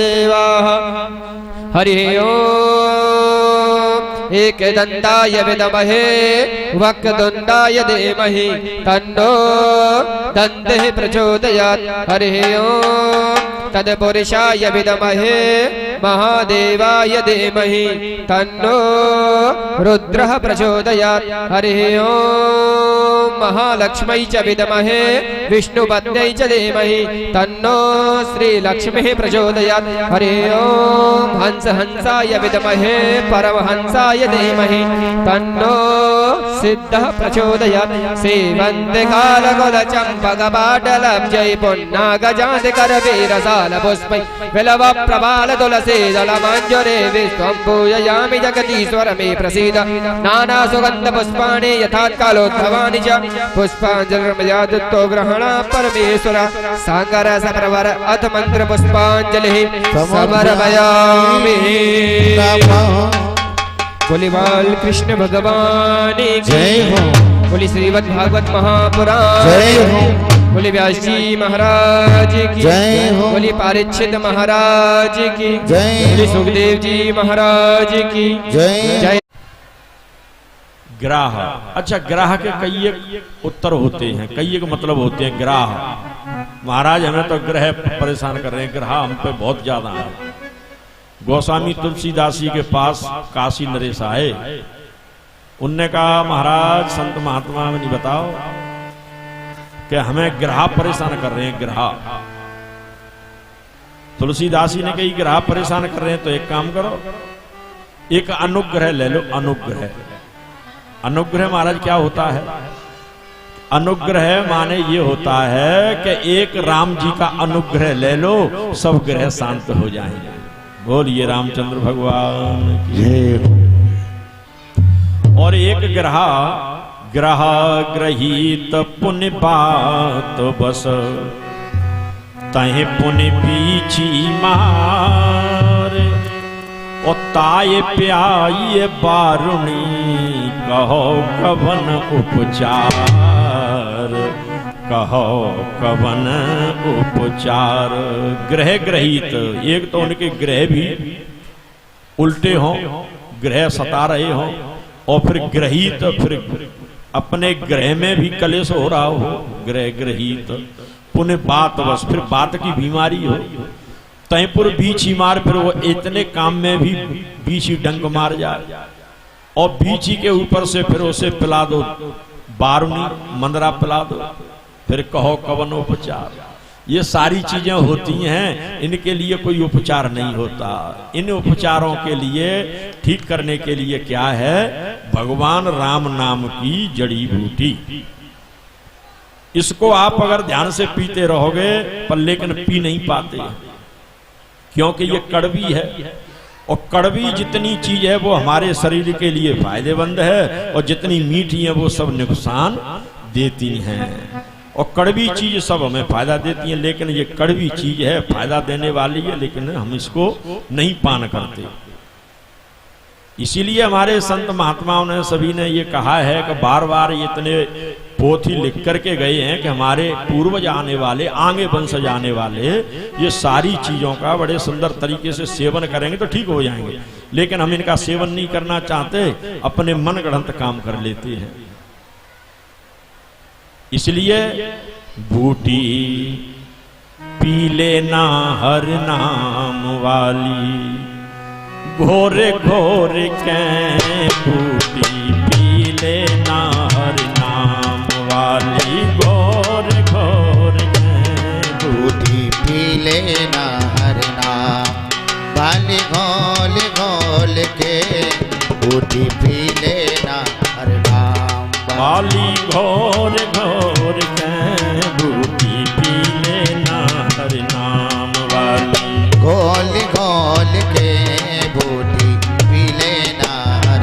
देवाः हरिः ओम् एकदन्ताय विद्महे वक्रतुण्डाय धीमहि तन्नो दन्तिः प्रचोदयात् हरिः ओम् तत्पुरुषाय विद्महे महादेवाय धीमहि तन्नो रुद्रः प्रचोदयात् हरिः ओम् महालक्ष्मै च विद्महे विष्णुपत्न्यै च धीमहि तन्नो श्रीलक्ष्मीः प्रचोदयात् हरिः ओम् हंसाय विद्महे परमहंसाय धीमहि तन्नो सिद्धः प्रचोदयात् सेवन्तिकालकुलचम्पकपाटलब्जै पुन्नागजातिकरवीरसालपुष्पै विलवप्रबालतुलसीदलमञ्जुरे विश्वं पूजयामि जगदीश्वर मे प्रसीद नानासुगन्धपुष्पाणि यथात्कालोद्भवानि च पुष्पाञ्जलिर्मया दत्तो ग्रहण परमेश्वर साङ्गरसप्रवर अथ मन्त्रपुष्पाञ्जलिः समर्पयामि बोली बाल कृष्ण भगवान की जय हो। बोली श्रीमद् भागवत महापुराण जय हो। बोली व्यास जी महाराज की जय हो। बोली पारीक्षित महाराज की जय बोली हो। सुखदेव जी महाराज की जय जय। ग्राह, अच्छा ग्राह के कई एक उत्तर होते हैं, कई एक मतलब होते हैं। ग्राह महाराज हमें तो ग्रह परेशान कर रहे हैं, ग्रह हम पे बहुत ज्यादा है। गोस्वामी तुलसीदास जी के पास काशी नरेश आए, उनने कहा महाराज संत महात्मा में नहीं बताओ कि हमें ग्रह परेशान कर रहे हैं। ग्रह तुलसीदास जी ने कही ग्रह परेशान कर रहे हैं तो एक काम करो, एक अनुग्रह ले लो। अनुग्रह, अनुग्रह महाराज क्या होता है? अनुग्रह माने ये होता है कि एक राम जी का अनुग्रह ले लो, सब ग्रह शांत हो जाएंगे। बोलिए रामचंद्र भगवान की। और एक ग्रह ग्रहित पुण्य बात बस तहे पुण्य पीछी मार और ताये प्याये बारुणी कहो कवन उपचार, कहो कवन उपचार। ग्रह ग्रहित, एक तो उनके ग्रह भी उल्टे हों, ग्रह सता रहे हों, और फिर ग्रहित, फिर अपने ग्रह में भी कलेश हो रहा हो। ग्रह ग्रहित पुण्य बात बस, फिर बात की बीमारी हो। तयपुर बीछी मार, फिर वो इतने काम में भी बीछी डंक मार जाए, और बीछी के ऊपर से फिर उसे पिला दो बारूनी मंदरा पिला दो, फिर कहो कवन उपचार। ये सारी चीजें होती हैं, इनके लिए कोई उपचार नहीं होता। इन उपचारों के लिए, ठीक करने के लिए क्या है? भगवान राम नाम की जड़ी बूटी। इसको आप अगर ध्यान से पीते रहोगे पर लेकिन पी नहीं पाते, क्योंकि ये कड़वी है, और कड़वी जितनी चीज है वो हमारे शरीर के लिए फायदेमंद है, और जितनी मीठी है वो सब नुकसान देती हैं। और कड़वी चीज सब हमें फायदा देती है, लेकिन ये कड़वी चीज है, फायदा देने वाली है, लेकिन हम इसको नहीं पान करते। इसीलिए हमारे संत महात्माओं ने सभी ने ये कहा है कि बार बार इतने पोथी लिख करके गए हैं कि हमारे पूर्वज आने वाले, आगे वंश जाने वाले ये सारी चीजों का बड़े सुंदर तरीके से सेवन करेंगे तो ठीक हो जाएंगे, लेकिन हम इनका सेवन नहीं करना चाहते, अपने मन गढ़ंत काम कर लेते हैं। इसलिए बूटी पी लेना हर नाम वाली, घोरे घोरे के बूटी पी लेना हर नाम वाली, घोरे घोरे के बूटी पी लेना हर नाम वाली, घोल घोल के बूटी पी लेना हर नाम वाली, घोर घोर के बूटी पी लेना हर नाम वाली, घोल घोल के बूटी पी लेना हर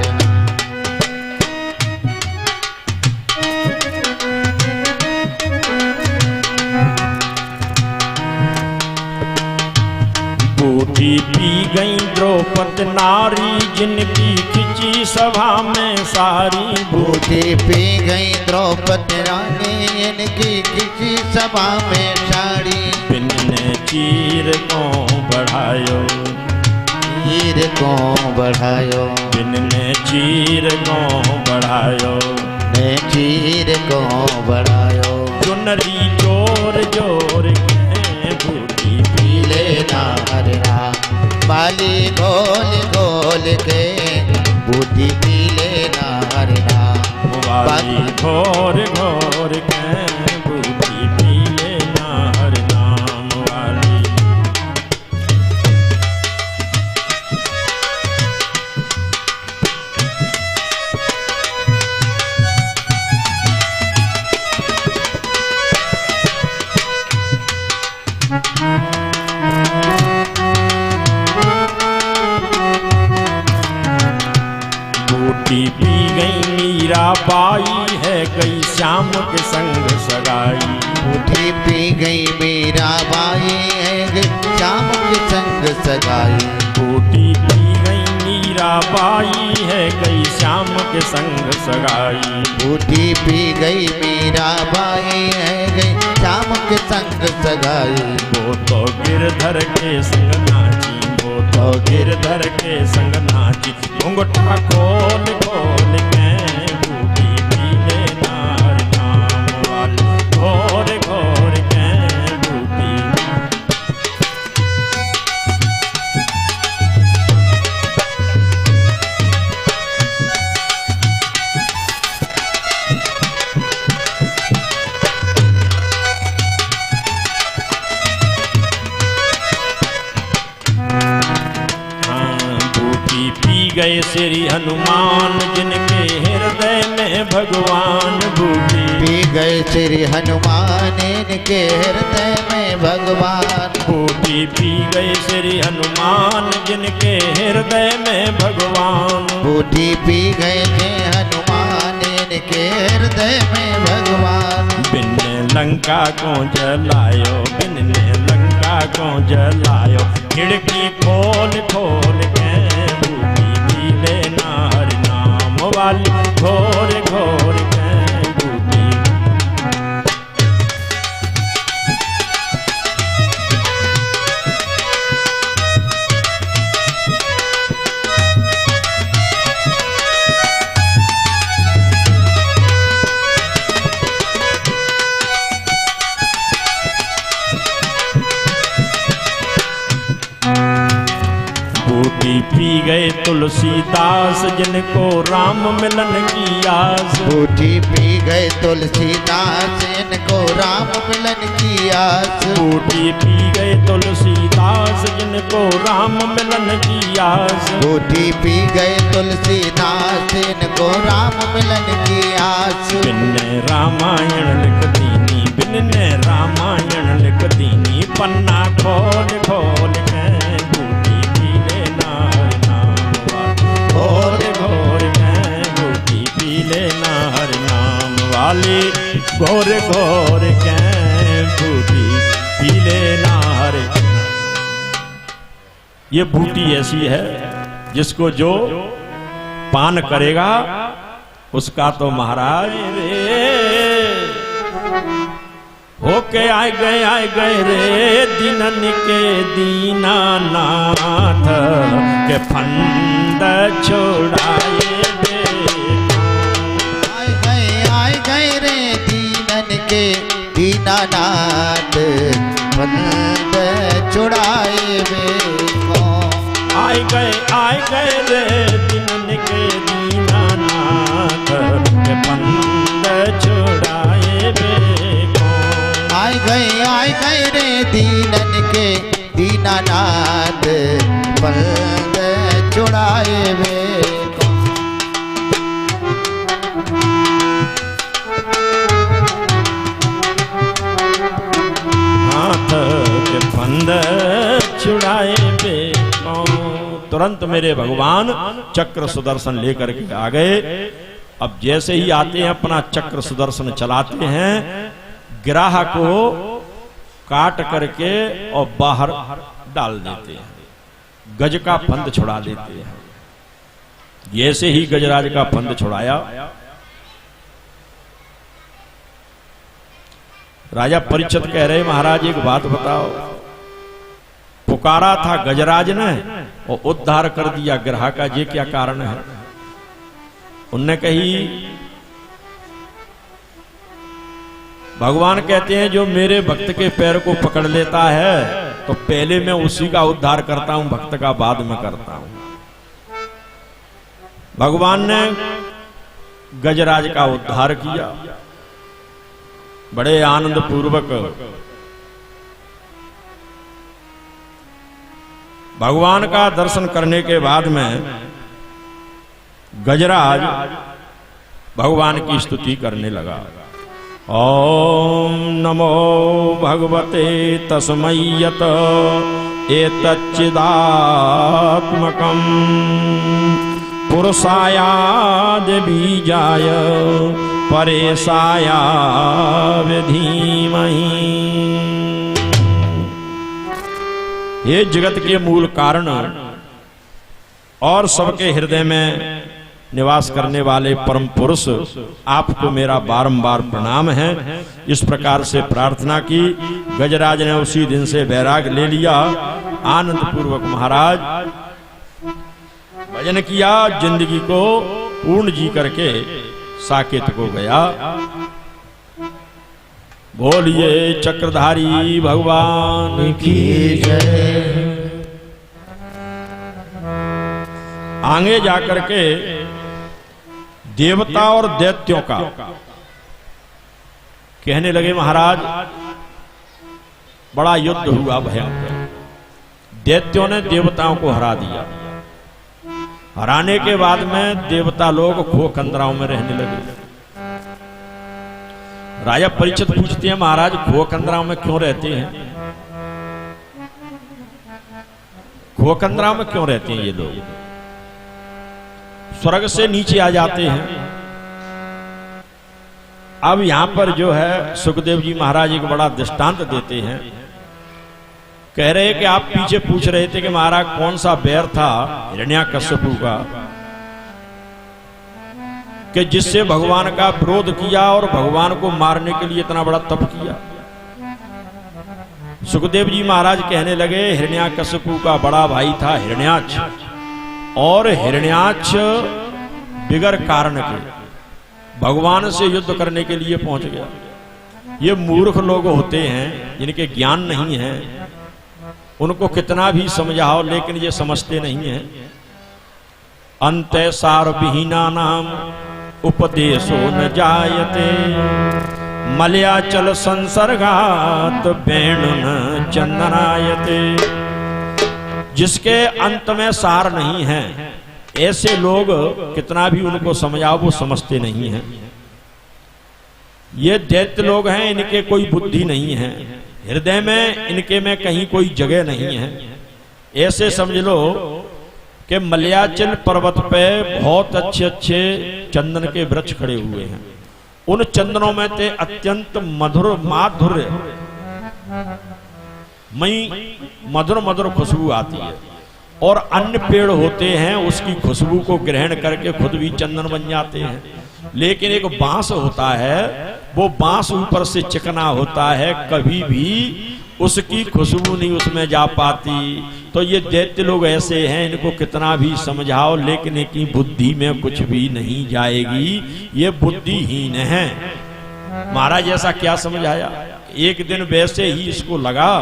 बूटी पी गई द्रौपदी नारी, जिनकी खिंची सभा में सारी। बूटी पी गई द्रौपदी रानी, इनकी किसी सभा में साड़ी। बिन्ने चीर को बढ़ायो, चीर को बढ़ायो, बिन ने चीर को बढ़ायो, ने चीर को बढ़ायो। चुनरी जोर जोर के बूटी पीले ना हरना, बाली गोल गोल के बूटी पीले ना हरना। वाली घोर घोर के बूटी पीले ना हर नाम वाली। बूटी पी गई मीरा बाई है गई श्याम के संग सगाई। बूटी पी गई मीरा बाई है श्याम के संग सगाई। बूटी पी गई मीरा बाई है गई श्याम के संग सगाई। बूटी पी गई मीरा बाई है गई श्याम के संग सगाई। वो तो गिरधर के संग नाची, वो तो गिरधर के संग नाची। घुंघटा खोल खोल के बूटी पीले नार नाम वाली। घोर घोर के बूटी। पी गए श्री हनुमान जिनके हृदय में भगवान। बूटी पी गए श्री हनुमान इनके हृदय में भगवान। बूटी पी गए श्री हनुमान जिनके हृदय में भगवान। बूटी पी गए थे हनुमान इनके हृदय में भगवान। बिन लंका को जलायो, बिन लंका को जलायो। खिड़की खोल खोल के बूटी पीले नार नाम वाली। घोर घोर के बूटी। बूटी पी गए तुलसीदास जिनको राम मिलन की आस। बूटी पी गए तुलसीदास इनको राम मिलन की आस। बूटी पी गए तुलसीदास जिनको राम मिलन की आस। बूटी पी गए तुलसीदास इनको राम मिलन की आस। बिन्ने रामायण लिख दीनी, बिन्ने रामायण लिख दीनी। पन्ना खोल खोल के बूटी पीले नार नाम वाली। घोर घोर के बूटी पीले नार नाम वाली। घोर घोर के बूटी पीले नार। ये बूटी ऐसी है जिसको जो पान करेगा उसका तो महाराज रे होके आए गए रे दिनन के दीनानाथ के फंद छोड़ाए दे। आए गए रे दीनन के दीनानाथ फंद छुड़ाए वे को। आए गए रे दिनन के दीनानाथ के फंद छोड़ाए वे को। आए गए रे दीनन के दीनानाथ फंद छुड़ाए वे को। हाथ के फंद छुड़ाए वे को। तुरंत मेरे भगवान चक्र सुदर्शन लेकर के आ गए। अब जैसे ही आते हैं अपना चक्र सुदर्शन चलाते हैं, गिराह को काट करके और बाहर डाल देते हैं, गज का फंद छुड़ा देते हैं। जैसे ही गजराज का फंद छुड़ाया, राजा परीक्षित कह रहे महाराज एक बात बताओ, पुकारा था गजराज ने और उद्धार कर दिया ग्रह का, ये क्या कारण है? उनने कही, भगवान कहते हैं जो मेरे भक्त के पैर को पकड़ लेता है तो पहले मैं उसी का उद्धार करता हूं, भक्त का बाद में करता हूं। भगवान ने गजराज का उद्धार किया, बड़े आनंद पूर्वक भगवान का दर्शन करने के बाद में गजराज भगवान की स्तुति करने लगा। ओम नमो भगवते तस्मै यत एतच्चिदात्मकं पुरुषायाद बीजाय परेशाय धीमहि। ये जगत के मूल कारण और सबके हृदय में निवास करने वाले परम पुरुष, आपको मेरा बारंबार प्रणाम है। इस प्रकार से प्रार्थना की। गजराज ने उसी दिन से वैराग ले लिया। आनंद पूर्वक महाराज भजन किया, जिंदगी को पूर्ण जी करके साकेत को गया। बोलिए चक्रधारी भगवान की जय। आगे जाकर के देवता और दैत्यों का कहने लगे, महाराज बड़ा युद्ध हुआ भयंकर। दैत्यों ने देवताओं को हरा दिया। हराने के बाद में देवता लोग खो कंदराओं में रहने लगे। राजा परीक्षित पूछते हैं, महाराज खो कंदराओं में क्यों रहते हैं? खो कंदराओं में क्यों रहते हैं ये लोग? स्वर्ग से नीचे आ जाते हैं। अब यहां पर जो है सुखदेव जी महाराज एक बड़ा दृष्टांत देते हैं। कह रहे कि आप पीछे पूछ रहे थे कि महाराज कौन सा बैर था हिरण्याकश्यपु का कि जिससे भगवान का विरोध किया और भगवान को मारने के लिए इतना बड़ा तप किया। सुखदेव जी महाराज कहने लगे, हिरण्याकश्यपु का बड़ा भाई था हिरण्याक्ष, और हिरण्याक्ष बिगर कारण के भगवान से युद्ध करने के लिए पहुंच गया। ये मूर्ख लोग होते हैं जिनके ज्ञान नहीं है, उनको कितना भी समझाओ लेकिन ये समझते नहीं है। अंते सार विहीना नाम उपदेशो न जायते, मलयाचल संसर्गात वेणु न चंदनायते। जिसके अंत में सार नहीं है, ऐसे लोग कितना भी उनको समझाओ वो समझते नहीं हैं। ये दैत्य लोग हैं, इनके कोई बुद्धि नहीं है, हृदय में इनके में कहीं कोई जगह नहीं है। ऐसे समझ लो कि मलयाचल पर्वत पे बहुत अच्छे अच्छे चंदन के वृक्ष खड़े हुए हैं। उन चंदनों में ते अत्यंत मधुर माधुर्य मधुर मधुर खुशबू आती है, और अन्य पेड़ होते हैं उसकी खुशबू को ग्रहण करके खुद भी चंदन बन जाते हैं। लेकिन एक बांस होता है, वो बांस ऊपर से चिकना होता है, कभी भी उसकी खुशबू नहीं उसमें जा पाती। तो ये दैत्य लोग ऐसे हैं, इनको कितना भी समझाओ लेकिन इनकी बुद्धि में कुछ भी नहीं जाएगी, ये बुद्धिहीन है। महाराज ऐसा क्या समझाया? एक दिन वैसे ही इसको लगा,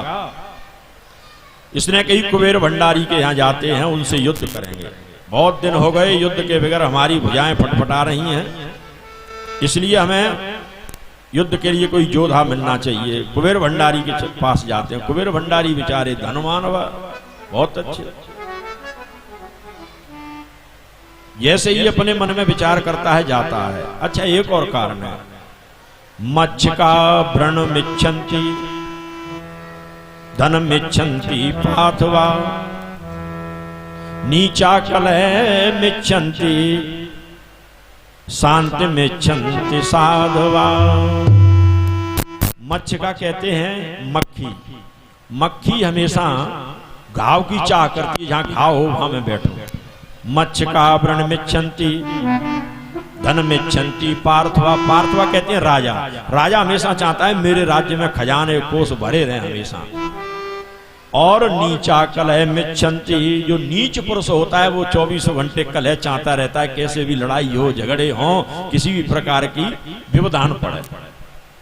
इसने कही कुबेर भंडारी के यहाँ जाते हैं, उनसे युद्ध करेंगे। बहुत दिन हो गए युद्ध के बगैर हमारी भुजाएं फटफटा रही हैं, इसलिए हमें युद्ध के लिए कोई योद्धा मिलना चाहिए। कुबेर भंडारी के पास जाते हैं। कुबेर भंडारी बेचारे धनवान बहुत अच्छे। जैसे ही अपने मन में विचार करता है जाता है। अच्छा, एक और कारण है, मच्छ का व्रण मिच्छन्ति धन मिच्छन्ति पार्थवा, नीचा कलह मिच्छन्ति शांति मिच्छन्ति साधवा। मच्छ का कहते हैं मक्खी। मक्खी हमेशा घाव की चाह करती है, जहां घाव हो वहां मैं बैठूं। मच्छ का व्रण मिच्छन्ति धन मिच्छन्ति पार्थवा। पार्थवा कहते हैं राजा। राजा हमेशा चाहता है मेरे राज्य में खजाने कोष भरे रहे हमेशा, और नीचा कलह मिच्छन्ति, जो नीच पुरुष होता है वो 24 घंटे कलह चाहता रहता है, कैसे भी लड़ाई हो, झगड़े हो, किसी भी प्रकार की व्यवधान पड़े,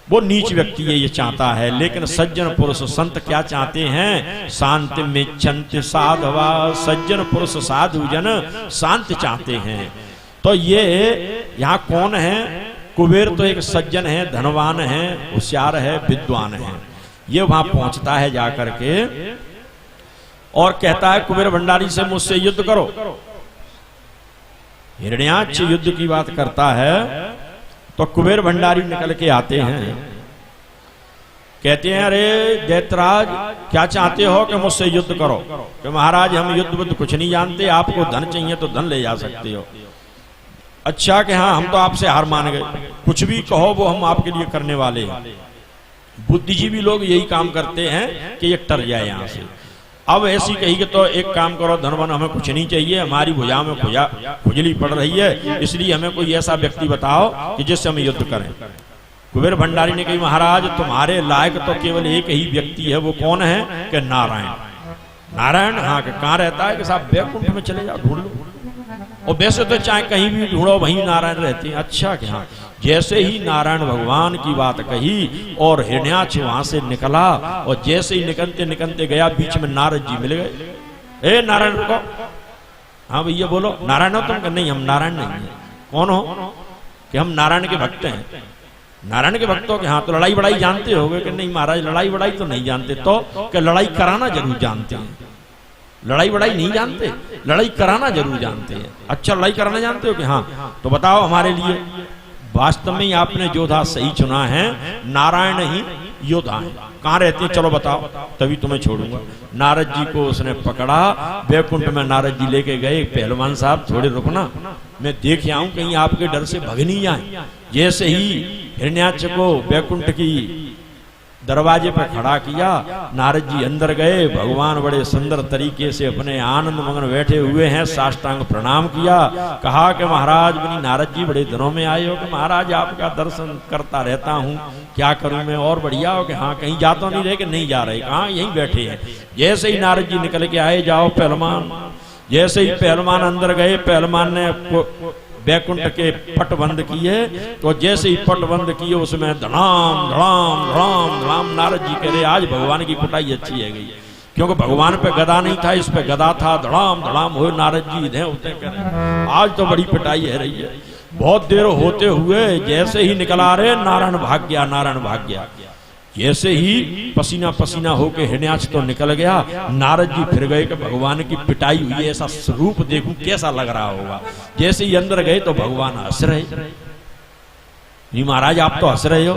वो नीच व्यक्ति ये चाहता है। लेकिन सज्जन पुरुष संत क्या चाहते हैं? शांति मिच्छन्ति साधवा, सज्जन पुरुष साधु जन शांति चाहते हैं। तो ये यहाँ कौन है? कुबेर तो एक सज्जन है, धनवान है, होशियार है, विद्वान है। ये वहां पहुंचता है जाकर के और कहता है कुबेर भंडारी से मुझसे युद्ध करो। हिरण्याक्ष युद्ध की बात करता है तो कुबेर भंडारी निकल के आते हैं, कहते हैं अरे दैत्यराज क्या चाहते हो कि मुझसे युद्ध करो? कि महाराज हम युद्ध बुद्ध कुछ नहीं जानते, आपको धन चाहिए तो धन ले जा सकते हो। अच्छा कि हाँ हम तो आपसे हार मान गए, कुछ भी कहो वो हम आपके लिए करने वाले हैं। बुद्धिजीवी लोग यही काम करते हैं कि ये टर जाए यहां से। अब ऐसी कही कि तो एक काम करो धनवन, हमें कुछ नहीं चाहिए, हमारी भुजा में खुजली पड़ रही है, इसलिए हमें कोई ऐसा व्यक्ति बताओ कि जिससे हम युद्ध करें। कुबेर भंडारी ने कही महाराज तुम्हारे लायक तो केवल एक ही व्यक्ति है, वो कौन है? कि नारायण। नारायण? हाँ। कि कहाँ रहता है? कि साहब बैकुंठ में चले जाओ ढूंढ लो, और वैसे तो चाहे कहीं भी ढूंढो वहीं नारायण रहते हैं। अच्छा कि हाँ। जैसे ही नारायण भगवान की बात कही और हिरण्याक्ष वहां से निकला, और जैसे ही निकलते निकलते गया बीच में नारद जी मिल गए। ए नारायण रुको। हाँ भैया बोलो, नारायण हो तुम? नहीं हम नारायण नहीं है। कौन हो? कि हम नारायण के भक्त हैं। नारायण के भक्तों के हाँ तो लड़ाई बड़ाई जानते होगे? कि नहीं महाराज लड़ाई बड़ाई तो नहीं जानते। तो कि लड़ाई कराना जरूर जानते हैं। लड़ाई बड़ाई नहीं जानते, लड़ाई कराना जरूर जानते हैं। अच्छा लड़ाई कराना जानते हो? कि हाँ। तो बताओ हमारे लिए। वास्तव में आपने योद्धा सही चुना है, नारायण ही योद्धा है। कहाँ रहते हैं चलो बताओ, तभी तुम्हें छोड़ूंगा। नारद जी को उसने पकड़ा, बैकुंठ में नारद जी लेके गए। पहलवान साहब थोड़े रुकना, मैं देख आऊं कहीं आपके डर से भग नहीं जाए। जैसे ही हिरण्याक्ष को बैकुंठ की दरवाजे पर खड़ा किया, नारद जी अंदर गए। भगवान बड़े सुंदर तरीके से अपने आनंद मगन बैठे हुए हैं, साष्टांग प्रणाम किया। कहा कि महाराज बनी नारद जी बड़े दिनों में आए हो? कि महाराज आपका दर्शन करता रहता हूँ, क्या करूं मैं और बढ़िया हो? कि हाँ। कहीं जा तो नहीं रहे? कि नहीं जा रहे। कहाँ? यहीं बैठे हैं। जैसे ही नारद जी निकल के आए, जाओ पहलवान। जैसे ही पहलवान अंदर गए, पहलवान ने बैकुंठ के पट बंद किए, तो जैसे ही पट बंद किए उसमें धड़ाम धड़ाम धड़ाम धड़ाम। नारद जी कह रहे आज भगवान की कुटाई अच्छी है गई, क्योंकि भगवान पे गदा नहीं था, इस पे गदा था। धड़ाम धड़ाम हो। नारद जी इधर उधर कह रहे आज तो बड़ी पिटाई है रही है। बहुत देर होते हुए जैसे ही निकला रहे, नारायण भाग गया, नारायण भाग गया। जैसे ही पसीना पसीना होके हिरण्याक्ष तो निकल गया। नारद जी फिर गए कि भगवान की पिटाई हुई है, ऐसा स्वरूप देखूं कैसा लग रहा होगा। जैसे ही अंदर गए तो भगवान हंस रहे। नहीं महाराज आप तो हंस रहे हो?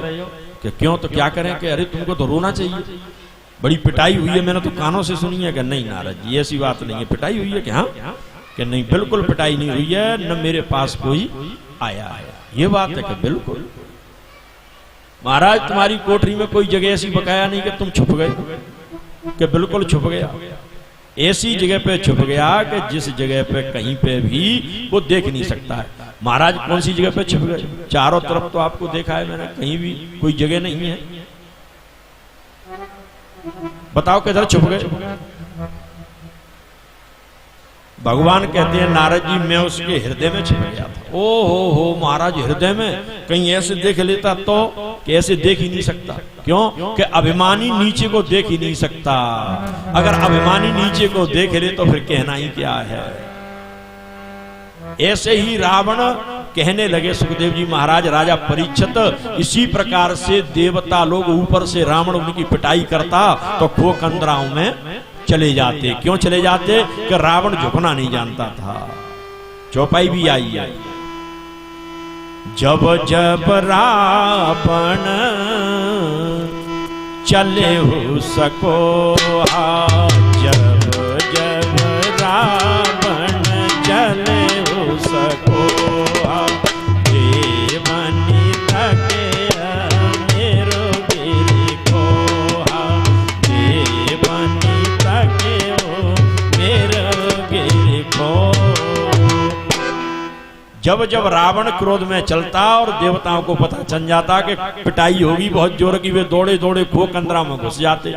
कि क्यों? तो क्या करें? कि अरे तुमको तो रोना चाहिए, बड़ी पिटाई हुई है, मैंने तो कानों से सुनी है। कि नहीं नारद जी ऐसी बात नहीं है, पिटाई हुई है। कि हाँ। कि नहीं बिल्कुल पिटाई नहीं हुई है, न मेरे पास कोई आया है। ये बात है कि बिल्कुल महाराज तुम्हारी कोठरी में कोई जगह ऐसी बकाया नहीं कि तुम छुप गए। कि बिल्कुल छुप गया, ऐसी जगह पे छुप गया कि जिस जगह पे कहीं पे भी वो देख नहीं सकता है। महाराज कौन सी जगह पे छुप गए? चारों तरफ तो आपको देखा है मैंने, कहीं भी कोई जगह नहीं है। बताओ किधर छुप गए? भगवान कहते हैं नारद जी मैं उसके हृदय में छिप गया था। ओ हो महाराज हृदय में? कहीं ऐसे देख लेता तो? कि ऐसे देख ही नहीं सकता। क्यों? कि अभिमानी नीचे को देख ही नहीं सकता। अगर अभिमानी नीचे को देख ले तो फिर कहना ही क्या है। ऐसे ही रावण कहने लगे सुखदेव जी महाराज राजा परीक्षित, इसी प्रकार से देवता लोग ऊपर से रावण उनकी पिटाई करता तो खो कंदराओं में चले जाते। क्यों चले जाते? कि रावण झुकना नहीं जानता था। चौपाई भी आई है। जब जब रावण चले हो सको, जब जब रावण चले हो सको, देवनी तके मेरो गिरी को, देवनी तके मेरो गिरी को। जब जब रावण क्रोध में चलता और देवताओं को पता चल जाता कि पिटाई होगी बहुत जोर की, वे दौड़े दौड़े खो कंदरा में घुस जाते।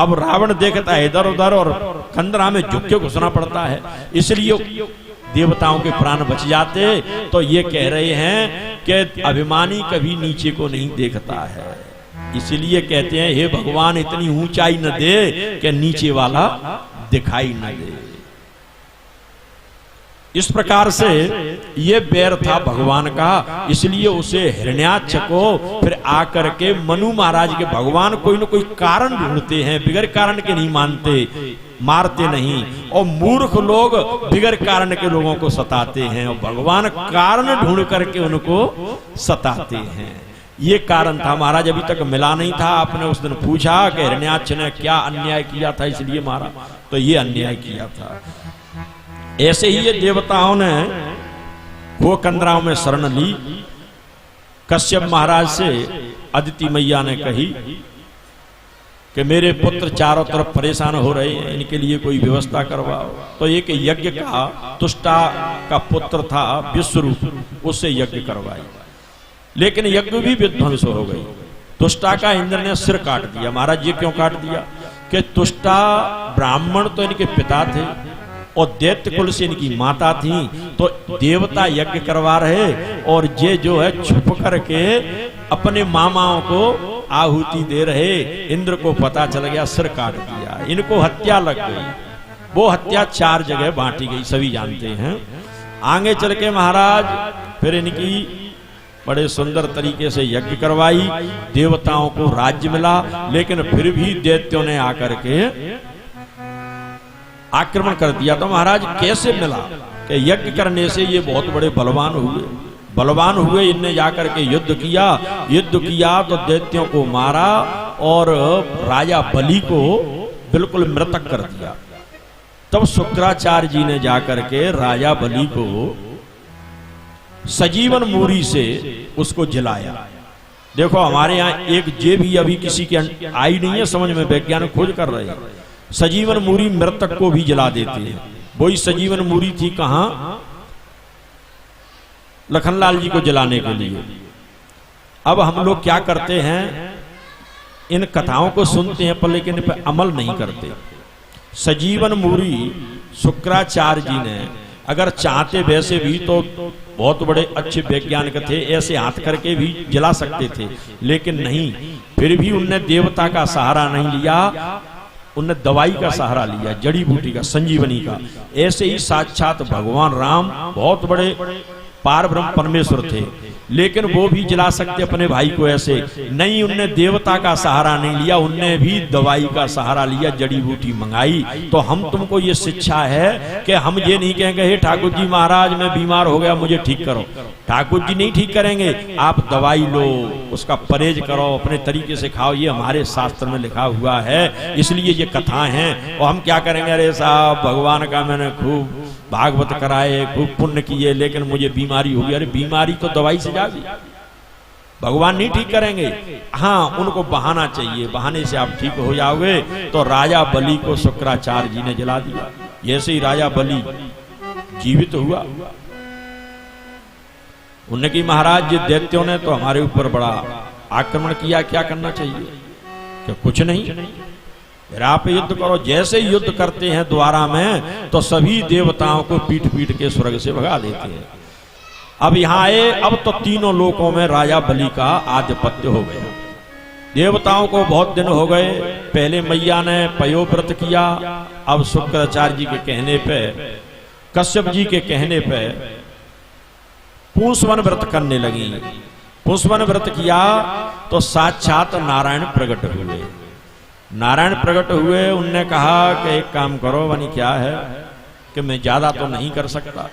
अब रावण देखता है इधर उधर और कंदरा में झुक के घुसना पड़ता है, इसलिए देवताओं के प्राण बच जाते। तो ये कह रहे हैं कि अभिमानी कभी नीचे को नहीं देखता है, इसलिए कहते हैं हे भगवान इतनी ऊंचाई न दे कि नीचे वाला दिखाई न दे। इस प्रकार से ये बैर था भगवान का, इसलिए उसे हिरण्याक्ष को फिर आकर के मनु महाराज के भगवान कोई न कोई कारण ढूंढते हैं, बिगर कारण के नहीं मानते, मारते नहीं। और मूर्ख लोग बिगर कारण के लोगों को सताते हैं और भगवान कारण ढूंढ करके उनको सताते हैं। ये कारण था। महाराज अभी तक मिला नहीं था, आपने उस दिन पूछा कि हिरण्याक्ष ने क्या अन्याय किया था इसलिए मारा, तो ये अन्याय किया था। ऐसे ही ये देवताओं ने वो कंदराओं में शरण ली। कश्यप महाराज से अदिति मैया ने कही कि मेरे पुत्र चारों तरफ परेशान हो रहे हैं, इनके लिए कोई व्यवस्था करवाओ। तो एक यज्ञ का तुष्टा का पुत्र था विश्वरूप, उससे यज्ञ करवाई, लेकिन यज्ञ भी विध्वंस हो गई। तुष्टा का इंद्र ने सिर काट दिया। महाराज ये क्यों काट दिया कि तुष्टा ब्राह्मण तो इनके पिता थे और दैत्य कुल से इनकी माता थी, तो देवता यज्ञ करवा रहे और ये जो है छुप करके अपने मामाओं को आहुति दे रहे। इंद्र को पता चल गया, सिर काट दिया, इनको हत्या लग गई। वो हत्या 4 जगह बांटी गई, सभी जानते हैं। आगे चल के महाराज फिर इनकी बड़े सुंदर तरीके से यज्ञ करवाई, देवताओं को राज्य मिला, लेकिन फिर भी दैत्यों ने आकर के आक्रमण कर दिया। तो महाराज कैसे मिला कि यज्ञ करने से ये बहुत बड़े बलवान हुए। इनने जाकर के युद्ध किया तो दैत्यों को मारा और राजा बलि को बिल्कुल मृतक कर दिया। तब शुक्राचार्य जी ने जाकर के राजा बलि को सजीवन मूरी से उसको जलाया। देखो हमारे यहाँ एक जे भी अभी किसी की आई नहीं है समझ में, वैज्ञानिक खोज कर रहे हैं। सजीवन मूरी मृतक को भी जला देते हैं। वही सजीवन मूरी थी कहां? लखनलाल जी को जलाने के लिए। अब हम लोग क्या करते हैं, इन कथाओं को सुनते हैं पर लेकिन इन पर अमल नहीं करते। सजीवन मूरी शुक्राचार्य जी ने अगर चाहते वैसे भी तो बहुत बड़े अच्छे वैज्ञानिक थे, ऐसे हाथ करके भी जला सकते थे, लेकिन नहीं। फिर भी उनने देवता का सहारा नहीं लिया, उनने दवाई का सहारा लिया, जड़ी बूटी का, संजीवनी का। ऐसे ही साक्षात भगवान राम बहुत बड़े पार ब्रह्म परमेश्वर थे, लेकिन वो भी जला सकते अपने भाई को ऐसे नहीं। उनने देवता का सहारा नहीं लिया, उनने भी दवाई का सहारा लिया, जड़ी बूटी मंगाई। तो हम तुमको ये शिक्षा है कि हम ये नहीं कहेंगे हे ठाकुर जी महाराज मैं बीमार हो गया मुझे ठीक करो। ठाकुर जी नहीं ठीक करेंगे, आप दवाई लो, उसका परहेज करो, अपने तरीके से खाओ। ये हमारे शास्त्र में लिखा हुआ है, इसलिए ये कथाएं हैं। और हम क्या करेंगे, अरे साहब भगवान का मैंने खूब भागवत कराए, खूब पुण्य किए, लेकिन मुझे बीमारी हो गई। अरे बीमारी तो दवाई से जागी, भगवान नहीं ठीक करेंगे। हाँ उनको बहाना चाहिए, बहाने से आप ठीक हो जाओगे। तो राजा बलि को शुक्राचार्य जी ने जला दिया। जैसे ही राजा बलि जीवित हुआ, उन्होंने कहा महाराज जी दैत्यों ने तो हमारे ऊपर बड़ा आक्रमण किया, क्या करना चाहिए? क्या कुछ नहीं, फिर आप युद्ध करो। जैसे ही युद्ध करते हैं द्वारा में तो सभी देवताओं को पीट पीट के स्वर्ग से भगा देते हैं। अब यहाँ आए, अब तो तीनों लोकों में राजा बलि का आधिपत्य हो गया। देवताओं को बहुत दिन हो गए, पहले मैया ने पयोव्रत किया, अब शुक्राचार्य जी के कहने पे, कश्यप जी के कहने पे पूंसवन व्रत करने लगी। पूंसवन व्रत किया तो साक्षात नारायण प्रकट हुए। नारायण प्रकट हुए, उनने कहा कि एक काम करो, बनी क्या है कि मैं ज्यादा तो नहीं कर सकता,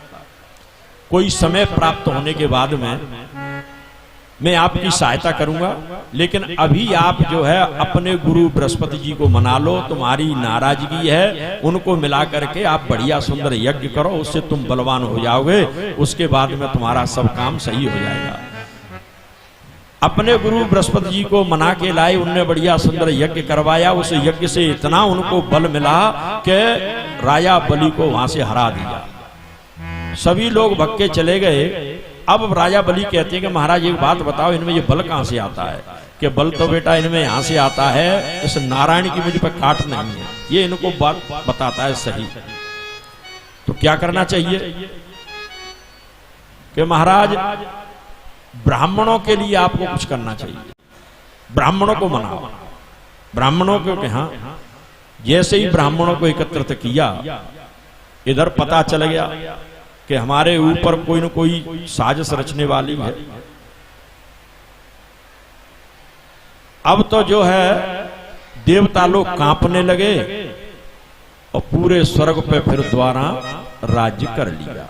कोई समय प्राप्त होने के बाद में मैं आपकी सहायता करूंगा, लेकिन अभी आप जो है अपने गुरु बृहस्पति जी को मना लो, तुम्हारी नाराजगी है उनको मिला करके आप बढ़िया सुंदर यज्ञ करो, उससे तुम बलवान हो जाओगे, उसके बाद में तुम्हारा सब काम सही हो जाएगा। अपने गुरु बृहस्पति जी को मना के लाए, उनने बढ़िया सुंदर यज्ञ करवाया। उस यज्ञ से इतना उनको बल मिला कि राजा बलि को वहां से हरा दिया। सभी लोग भग के चले गए। अब राजा बलि कहते हैं कि महाराज एक बात बताओ, इनमें ये बल कहां से आता है? कि बल तो बेटा इनमें यहां से आता है, इस नारायण की मुझ पर काट नहीं है। ये इनको बात बताता है सही। तो क्या करना चाहिए कि महाराज ब्राह्मणों के लिए आपको कुछ करना चाहिए, ब्राह्मणों को मनाओ। ब्राह्मणों को कहा, जैसे ही ब्राह्मणों को एकत्रित किया, इधर पता चल गया कि हमारे ऊपर कोई न कोई साजिश रचने वाली है। अब तो जो है देवता लोग कांपने लगे और पूरे स्वर्ग पे फिर द्वारा राज्य कर लिया।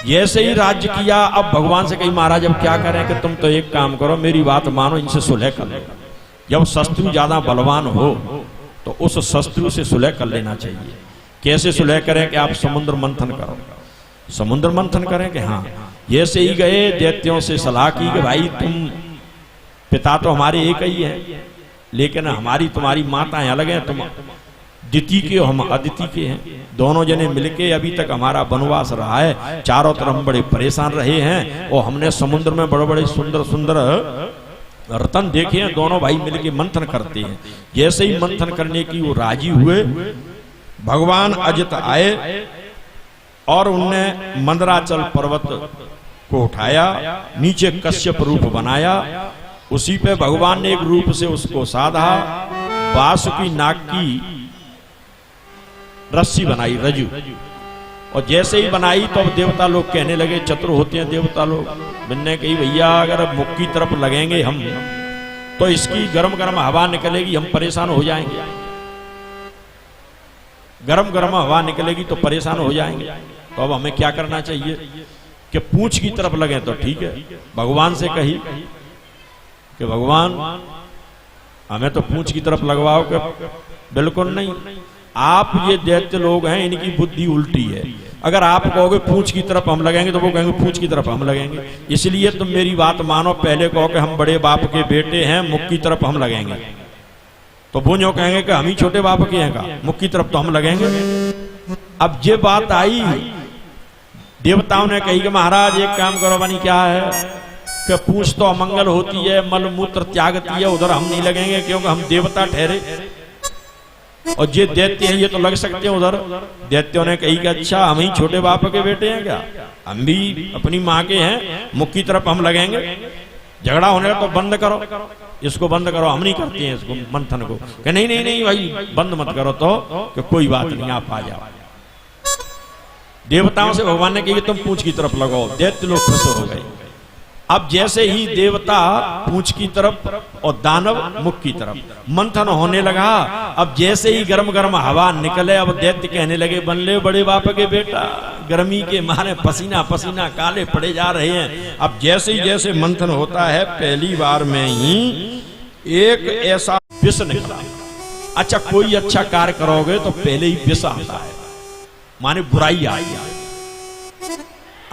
जैसे ही राज्य किया, अब भगवान से कही महाराज अब क्या करें? कि तुम तो एक काम करो, मेरी बात मानो, इनसे सुलह कर लो। जब शत्रु ज्यादा बलवान हो तो उस शत्रु से सुलह कर लेना चाहिए। कैसे सुलह करें? कि आप समुद्र मंथन करो। समुद्र मंथन करें कि हाँ, जैसे ही गए दैत्यों से सलाह की कि भाई तुम पिता तो हमारे एक ही है, लेकिन हमारी तुम्हारी माताएं अलग हैं, तुम दिति के हो, हम अदिति के हैं। दोनों जने मिलके अभी तक हमारा वनवास रहा है, चारों तरफ हम बड़े परेशान रहे हैं और हमने समुद्र में बड़े बड़े सुंदर सुंदर रतन देखे हैं। दोनों भाई मिलके मंथन करते हैं। जैसे ही मंथन करने की वो राजी हुए, भगवान अजित आए और उनने मंदराचल पर्वत को उठाया, नीचे कश्यप रूप बनाया। उसी पे भगवान ने एक रूप से उसको साधा, बासुकी नाग की रस्सी बनाई, रज्जु। और जैसे ही बनाई तो अब देवता लोग कहने लगे, चतुर होते हैं देवता लोग, मैंने कही भैया अगर मुख की तरफ लगेंगे हम तो इसकी गरम गरम हवा निकलेगी, हम परेशान हो जाएंगे। गरम गरम हवा निकलेगी तो परेशान हो जाएंगे। तो अब हमें क्या करना चाहिए कि पूंछ की तरफ लगे तो ठीक है। भगवान से कही कि भगवान हमें तो पूंछ की तरफ लगवाओ। कि बिल्कुल नहीं, आप ये दैत्य लोग हैं, इनकी बुद्धि उल्टी है। अगर आप कहोगे पूंछ की तरफ हम लगेंगे तो वो कहेंगे पूंछ की तरफ हम लगेंगे। इसलिए तुम मेरी बात मानो, पहले कहो कि हम बड़े बाप के बेटे हैं, मुख की तरफ हम लगेंगे। तो वो जो कहेंगे कि हम ही छोटे बाप के हैं, का मुख की तरफ तो हम लगेंगे। अब ये बात आई, देवताओं ने कही कि महाराज एक काम करो, बनी क्या है कि पूंछ तो अमंगल होती है, मल मूत्र त्यागती है, उधर हम नहीं लगेंगे क्योंकि हम देवता ठहरे। और ये दैत्य हैं, ये तो लग सकते हैं उधर। दैत्यों ने कही कि अच्छा हम ही छोटे बाप के बेटे हैं क्या? हम भी अपनी माँ के हैं, मुख की तरफ हम लगेंगे। झगड़ा होने का तो बंद करो, इसको बंद करो, हम नहीं करते हैं इसको मंथन को। कि नहीं नहीं नहीं भाई बंद मत करो। तो कि कोई बात नहीं, आप आ जाओ। देवताओं से भगवान ने कही तुम पूंछ की तरफ लगाओ। दैत्य लोग खुश हो गए। अब जैसे ही देवता पूंछ की तरफ और दानव मुख की तरफ मंथन होने लगा, अब जैसे ही गरम गरम हवा निकले, अब दैत्य कहने लगे बनले बड़े बाप के बेटा, गर्मी के मारे पसीना पसीना काले पड़े जा रहे हैं। अब जैसे ही जैसे मंथन होता है, पहली बार में ही एक ऐसा विष निकला। अच्छा कोई अच्छा कार्य करोगे तो पहले ही विष आता है, माने बुराई आई है।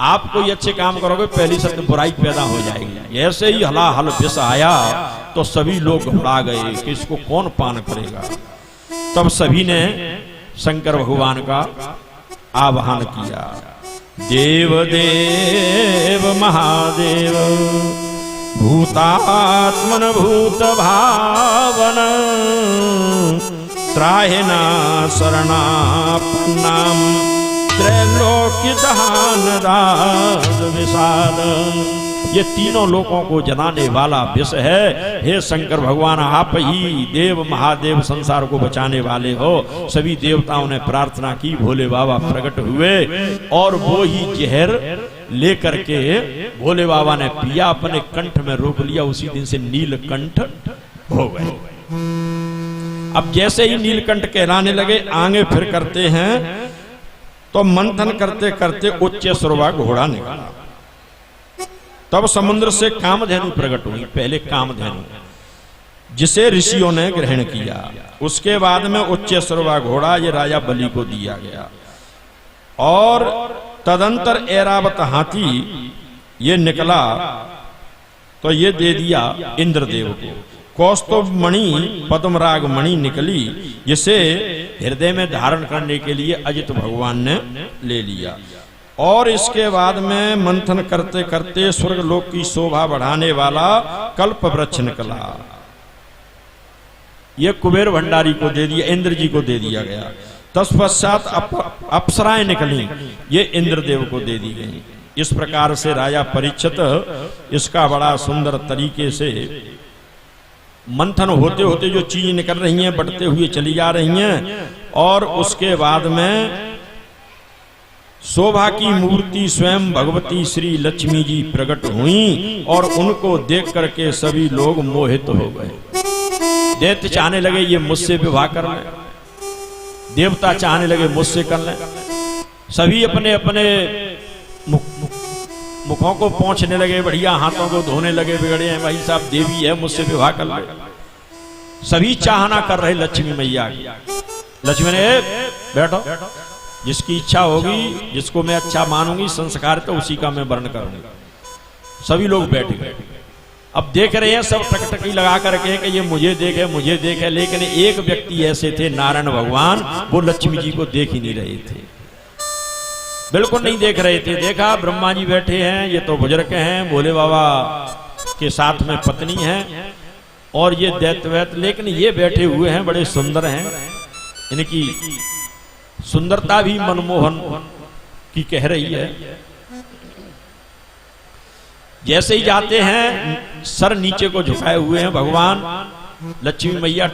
आप कोई अच्छे काम करोगे पहली से बुराई पैदा हो जाएगी। ऐसे ही हलाहल विष आया तो सभी लोग घबरा गए कि इसको कौन पान करेगा। तब सभी ने शंकर भगवान का आवाहन किया। देव देव महादेव भूतात्मन भूत भावन त्राहिना शरणापन्नाम त्रैलोक्य दहान राज विषाद। ये तीनों लोकों को जलाने वाला विष है। हे शंकर भगवान, आप ही देव महादेव संसार को बचाने वाले हो। सभी देवताओं ने प्रार्थना की, भोले बाबा प्रकट हुए और वो ही जहर लेकर के भोले बाबा ने पिया, अपने कंठ में रोक लिया। उसी दिन से नीलकंठ हो गए। अब जैसे ही नीलकंठ कहलाने लगे, आगे फिर करते हैं तो मंथन करते करते उच्च सुरवा घोड़ा निकला। तब समुद्र से कामधेनु प्रकट हुई। पहले कामधेनु जिसे ऋषियों ने ग्रहण किया, उसके बाद में उच्च सुरवा घोड़ा ये राजा बलि को दिया गया। और तदंतर ऐरावत हाथी ये निकला तो ये दे दिया इंद्रदेव को। कौस्तुभ मणि पद्मराग मणि निकली, जिसे हृदय में धारण करने के लिए अजित भगवान ने ले लिया। और इसके बाद में मंथन करते करते स्वर्गलोक की शोभा बढ़ाने वाला कल्प वृक्ष निकला। यह कुबेर भंडारी को दे दिया, इंद्र जी को दे दिया गया। तत्पश्चात अप्सराएं निकली, ये इंद्रदेव को दे दी गई। इस प्रकार से राजा परीक्षित इसका बड़ा सुंदर तरीके से मंथन होते होते जो चीज निकल रही हैं बढ़ते हुए चली जा रही हैं। और उसके बाद में शोभा की मूर्ति स्वयं भगवती श्री लक्ष्मी जी प्रकट हुई और उनको देख करके सभी लोग मोहित हो गए। दैत्य चाहने लगे ये मुझसे विवाह कर लें, देवता चाहने लगे मुझसे कर लें। सभी अपने अपने मुखों को पोंछने लगे, बढ़िया हाथों को धोने लगे, बिगड़े हैं भाई साहब, देवी है मुझसे विवाह कर ले। सभी चाहना कर रहे लक्ष्मी मैया की। लक्ष्मी ने बैठो, जिसकी इच्छा होगी, जिसको मैं अच्छा मानूंगी, संस्कार तो उसी का मैं वर्ण करूंगा। सभी लोग बैठ गए। अब देख रहे हैं सब टकटकी लगा करके कि ये मुझे देखे, लेकिन एक व्यक्ति ऐसे थे नारायण भगवान, वो लक्ष्मी जी को देख ही नहीं रहे थे, बिल्कुल नहीं देख रहे थे। देखा ब्रह्मा जी बैठे हैं, ये तो बुजुर्ग हैं, भोले बाबा के साथ में पत्नी है और ये दैत्य, लेकिन ये बैठे हुए हैं बड़े सुंदर हैं। इनकी सुंदरता भी मनमोहन की कह रही है। जैसे ही जाते हैं सर नीचे को झुकाए हुए हैं भगवान। लक्ष्मी मैया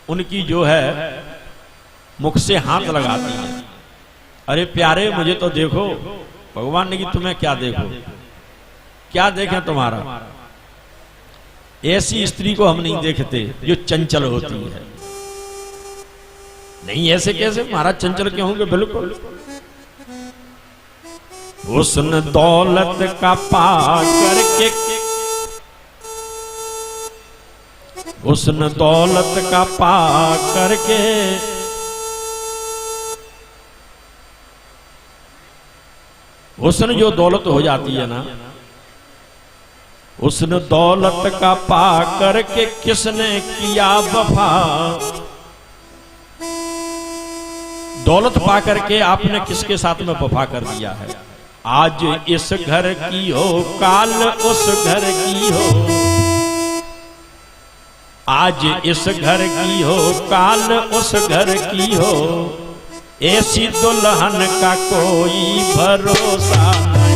उनकी जो है मुख से हाथ लगाती है, अरे प्यारे मुझे तो देखो। भगवान ने कि तुम्हें क्या देखो, क्या देखें तुम्हारा? ऐसी स्त्री को हम नहीं देखते जो चंचल होती है। नहीं ऐसे कैसे, महाराज चंचल क्यों होंगे? बिल्कुल हुस्न दौलत का पा करके, हुस्न दौलत का पा करके हुस्न जो दौलत हो जाती है ना, हुस्न दौलत का पा करके किसने किया वफा। दौलत पा करके आपने किसके साथ में वफा कर दिया है? आज इस घर की हो, काल उस घर की हो। आज इस घर की हो, काल उस घर की हो। ऐसी दुल्हन का कोई भरोसा नहीं।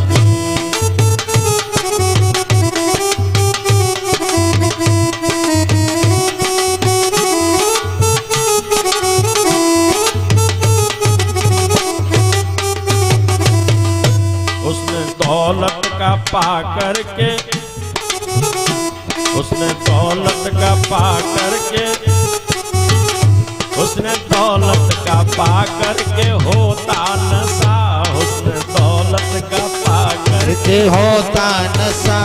उसने दौलत का पा करके, उसने दौलत का पा करके, उसने दौलत का पा करके होता नशा। उसने दौलत का पा करके होता नशा।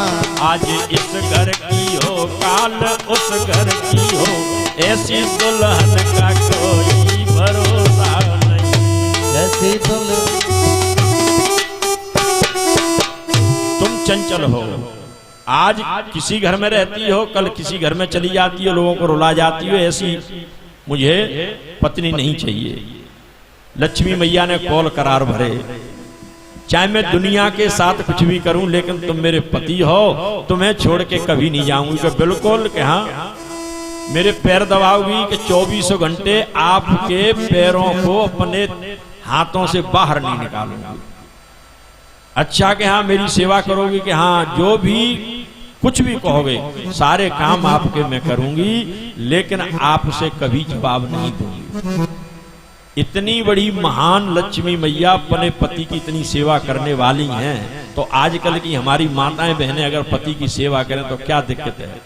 आज इस घर की हो, काल उस घर की हो। ऐसी दुल्हन का कोई भरोसा नहीं। ऐसी दुल्हन तुम चंचल हो, आज किसी घर में रहती हो, कल किसी घर में चली जाती हो, लोगों को रुला जाती हो। ऐसी मुझे पत्नी नहीं चाहिए। लक्ष्मी मैया ने कौल करार भरे, चाहे मैं दुनिया के साथ कुछ भी करूं, लेकिन तुम मेरे पति हो, तुम्हें छोड़ के कभी नहीं जाऊंगी। कि बिल्कुल कि हाँ, मेरे पैर दबाओगी कि 24 घंटे आपके पैरों को अपने हाथों से बाहर नहीं निकालूंगी। अच्छा कि हाँ मेरी सेवा करोगी, कि हाँ जो भी कुछ भी कहोगे सारे काम आपके मैं करूंगी, लेकिन आपसे कभी जवाब नहीं दूंगी। इतनी बड़ी महान लक्ष्मी मैया अपने पति की इतनी सेवा करने वाली हैं, तो आजकल की हमारी माताएं बहनें अगर पति की सेवा करें तो क्या दिक्कत है?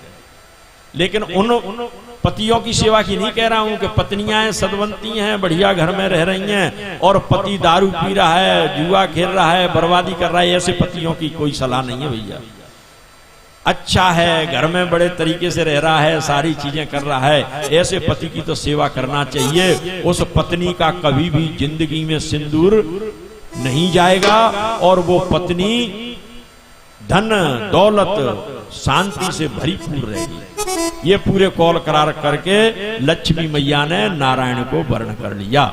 लेकिन उन पतियों की सेवा की नहीं कह रहा हूं कि पत्नियां सदवंती हैं, बढ़िया घर में रह रही हैं और पति दारू पी रहा है, जुआ खेल रहा है, बर्बादी कर रहा है। ऐसे पतियों की कोई सलाह नहीं है भैया। अच्छा है, घर में बड़े तरीके से रह रहा है, सारी चीजें कर रहा है, ऐसे पति की तो सेवा करना चाहिए। उस पत्नी का कभी भी जिंदगी में सिंदूर नहीं जाएगा और वो पत्नी धन दौलत शांति से भरीपूर रहेगी। ये पूरे कौल करार करके लक्ष्मी मैया ने नारायण को वर्ण कर लिया।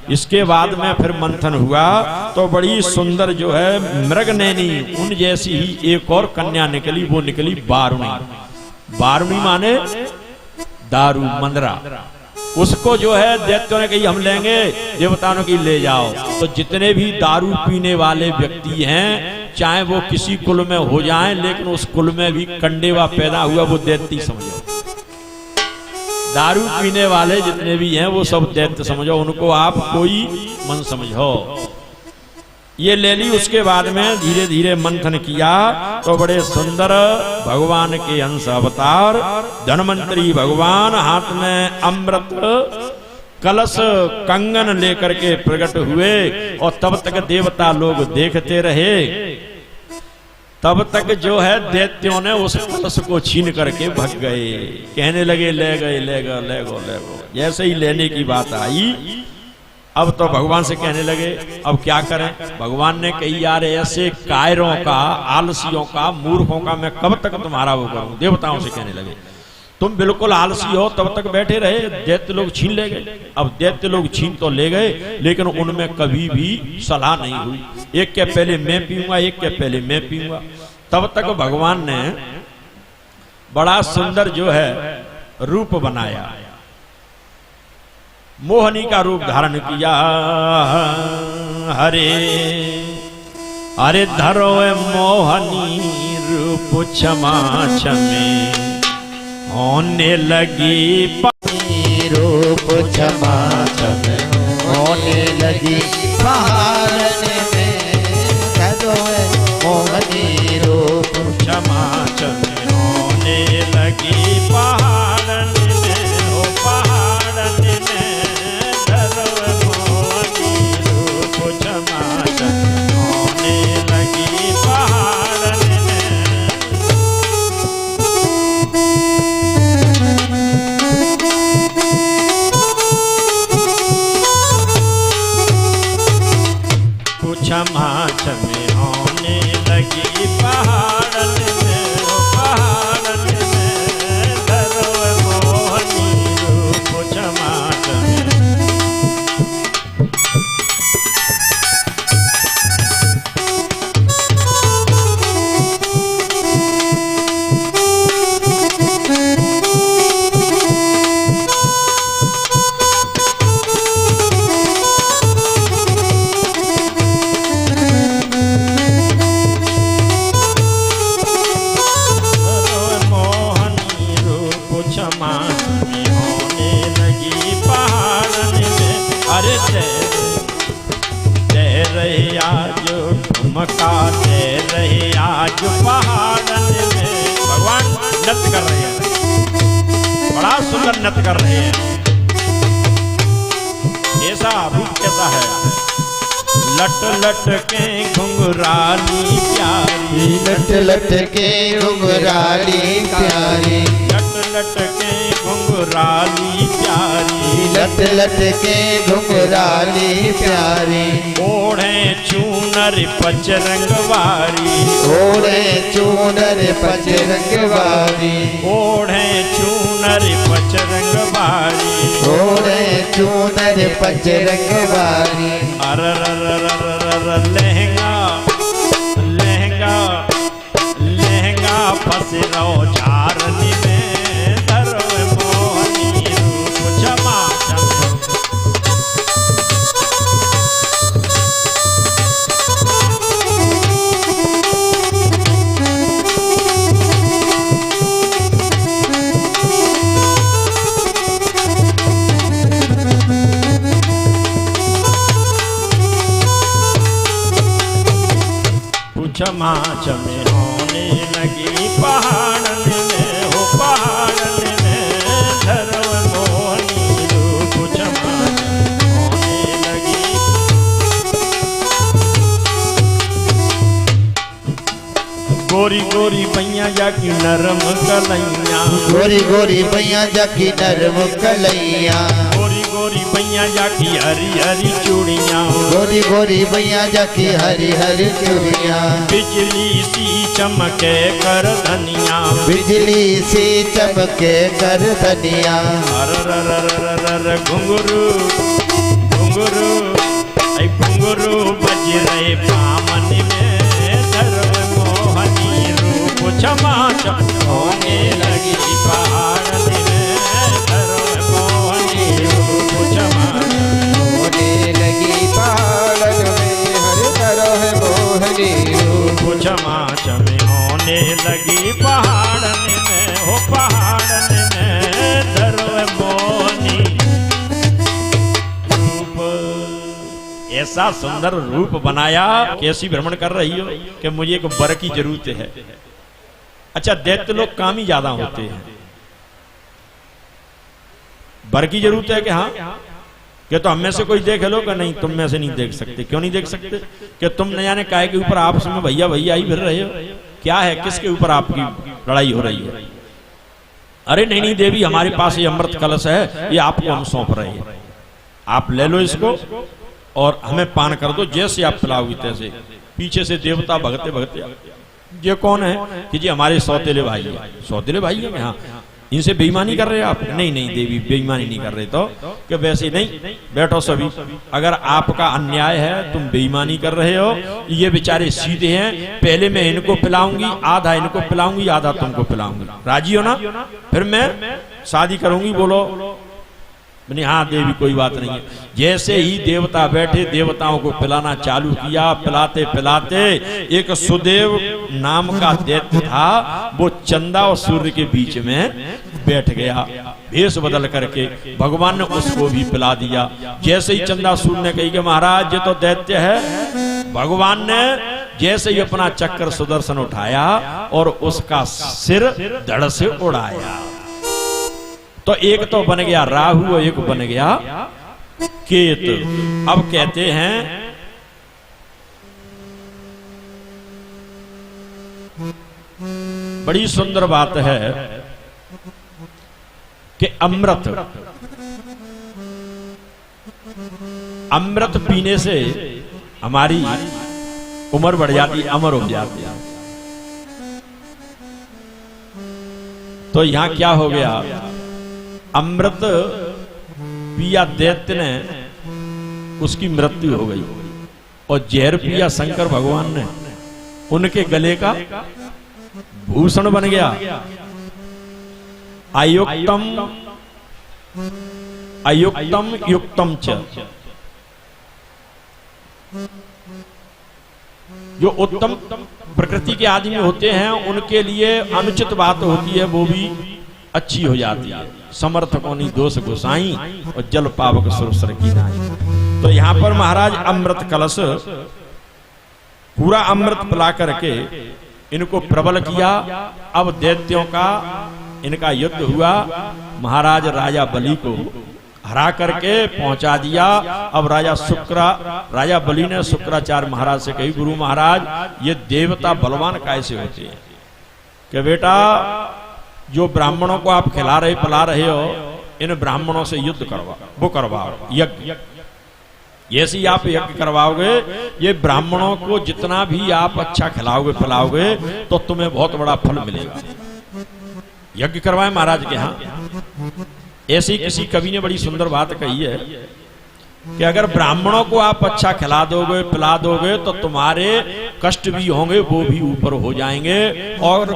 इसके बाद में फिर मंथन हुआ तो बड़ी सुंदर जो है मृगनैनी उन जैसी ही एक और कन्या निकली, वो निकली बारुणी। बारुणी माने दारू मंदरा। उसको जो है दैत्यों ने कही हम लेंगे, देवताओं ने कही ले जाओ। तो जितने भी दारू पीने वाले व्यक्ति हैं, चाहे वो किसी कुल में हो जाएं, लेकिन उस कुल में भी कंडेवा पैदा हुआ वो दैत्य समझो। दारू पीने वाले जितने भी हैं वो सब दैत्य समझो, उनको आप कोई मन समझो। ये ले ली। उसके बाद में धीरे धीरे मंथन किया तो बड़े सुंदर भगवान के अंश अवतार धनवंतरी भगवान हाथ में अमृत कलश कंगन लेकर के प्रकट हुए। और तब तक देवता लोग देखते रहे। तब तक जो है दैत्यों ने उस कलश को छीन करके भग गए। कहने लगे ले गए ले गए ले गो ले गो। जैसे ही लेने की बात आई, अब तो भगवान से कहने लगे अब क्या करें। भगवान ने कही यार ऐसे कायरों का, आलसियों का, मूर्खों का मैं कब तक तुम्हारा वो करूं। देवताओं से कहने लगे तुम बिल्कुल आलसी हो, तब तक बैठे रहे, दैत्य लोग छीन ले गए। अब दैत्य लोग छीन तो ले गए, लेकिन उनमें कभी भी सलाह नहीं हुई। एक के पहले मैं पीऊंगा, एक के पहले मैं पीऊंगा। तब तक भगवान ने बड़ा सुंदर जो है रूप बनाया, मोहनी का रूप धारण किया। हरे अरे धरो मोहनी रूप क्षमा क्षमे होने लगी रूप क्षमा क्षमे होने लगी पहाड़ में। धरो मोहनी रूप क्षमा क्षमे होने लगी पहाड़ में। हो पहाड़ में धरो मोहनी रूप क्षमा क्षमे होने लगी पहाड़ में। क्षमा क्षमे होने लगी पहाड़न में। पहाड़न में धरो मोहनी रूप क्षमा क्षमे। ठुमका दे रहे आज पहाड़न में। भगवान नृत्य कर रहे हैं, बड़ा सुंदर नृत्य कर रहे हैं। ऐसा रूप कैसा है, लट लट के घुंघराली प्यारी, लट लट के घुंघराली प्यारी, लट लट के घुंघराली प्यारी, लट लट के घुंघराली प्यारी। ओढ़े चूनर पचरंगवारी, ओढ़े चूनर पचरंगवारी, ओढ़े चूनर पचरंगवारी, ओढ़े चूनर पचरंगवारी। अररररररर लहंगा लहंगा लहंगा फसरो झारनी में। धरो मोहनी रूप क्षमा क्षमे। क्षमा क्षमे होने लगी पहाड़न में। हो पहाड़न में धरो मोहनी रूप क्षमा क्षमे होने लगी। गोरी गोरी पैया जाकी नरम कलैया, गोरी गोरी पैया जाकी नरम कलैया, गोरी गोरी पैया जाकी हरी हरी चूड़ियाँ, गोरी गोरी गोरी मैया जाकी हरी हरी चूड़िया। बिजली सी चमके कर धनिया, बिजली सी चमके कर धनिया। अर घुंघरू घुंघरू घुंघरू बज रहे बामन में, धर्म मोहनी रूप क्षमा होने लगी पहाड़ में, धर्म मोहनी रूप क्षमा होने लगी पहाड़ में, हर तरह मोहनी रूप क्षमा चमे होने लगी पहाड़ में, हो पहाड़ में धर्म मोहनी रूप। ऐसा सुंदर रूप बनाया कि ऐसी भ्रमण कर रही हो कि मुझे एक वर की जरूरत है। अच्छा, दैत्य लोग काम ही ज्यादा होते हैं, वर की जरूरत है कि हाँ कि तो हम में से कोई देख लो कि नहीं, तुम में से नहीं देख सकते। क्यों नहीं देख सकते? कि तुम न जाने काहे के ऊपर आपस में भैया भैया ही फिर रहे हो, क्या है, किसके ऊपर आपकी लड़ाई हो रही है? अरे नहीं नहीं देवी, हमारे पास ये अमृत कलश है, ये आपको हम सौंप रहे हैं, आप ले लो इसको और हमें पान कर दो, जैसे आप पिलाओगी तैसे। पीछे से देवता भगते भगते, ये कौन है? कि जी हमारे सौतेले भाई है। सौतेले भाई है? हाँ। इनसे बेईमानी कर रहे हैं आप? नहीं नहीं देवी, बेईमानी नहीं कर रहे। तो कि वैसे नहीं, बैठो सभी, अगर आपका अन्याय है, तुम बेईमानी कर रहे हो, ये बेचारे सीधे हैं, पहले मैं इनको पिलाऊंगी, आधा इनको पिलाऊंगी, आधा तुमको पिलाऊंगी, राजी हो ना? फिर मैं शादी करूंगी। बोलो नहीं, हाँ देवी कोई बात नहीं है। जैसे ही देवता बैठे, देवताओं को पिलाना चालू किया, पिलाते पिलाते एक सुदेव नाम का दैत्य था, वो चंदा और सूर्य के बीच में बैठ गया, भेष बदल करके भगवान ने उसको भी पिला दिया। जैसे ही चंदा सूर्य ने कही कि महाराज ये तो दैत्य है, भगवान ने जैसे ही अपना चक्र सुदर्शन उठाया और उसका सिर धड़ से उड़ाया, तो एक तो बन गया राहु और एक बन गया केतु। अब कहते हैं बड़ी सुंदर बात है कि अमृत अमृत पीने से हमारी उम्र बढ़ जाती, अमर हो जाती है। तो यहां क्या हो गया? अमृत पिया दैत्य ने, उसकी मृत्यु हो गई, और जहर पिया शंकर भगवान ने, उनके गले का भूषण बन गया। अयुक्तम अयुक्तम युक्तम च, जो उत्तम प्रकृति के आदमी होते हैं उनके लिए अनुचित बात होती है, वो भी अच्छी हो जाती है। समर्थकों ने दोष गोसाई और जल पावक सुरसर की नाई। तो यहाँ पर महाराज अमृत कलश, पूरा अमृत पिला करके इनको प्रबल किया। अब दैत्यों का इनका युद्ध हुआ, महाराज राजा बलि को हरा करके पहुंचा दिया। अब राजा बलि ने शुक्राचार्य महाराज से कही, गुरु महाराज ये देवता बलवान कैसे होते हैं? कि बेटा जो ब्राह्मणों को आप खिला रहे पिला रहे हो, इन ब्राह्मणों से युद्ध करवाओ, यज्ञ। जैसे ही आप यज्ञ करवाओगे, ये ब्राह्मणों को जितना भी आप अच्छा खिलाओगे पिलाओगे तो तुम्हें बहुत बड़ा फल मिलेगा। यज्ञ करवाए महाराज के यहाँ। ऐसी किसी कवि ने बड़ी सुंदर बात कही है कि अगर ब्राह्मणों को आप अच्छा खिला दोगे पिला दोगे तो तुम्हारे कष्ट भी होंगे, वो भी ऊपर हो जाएंगे, और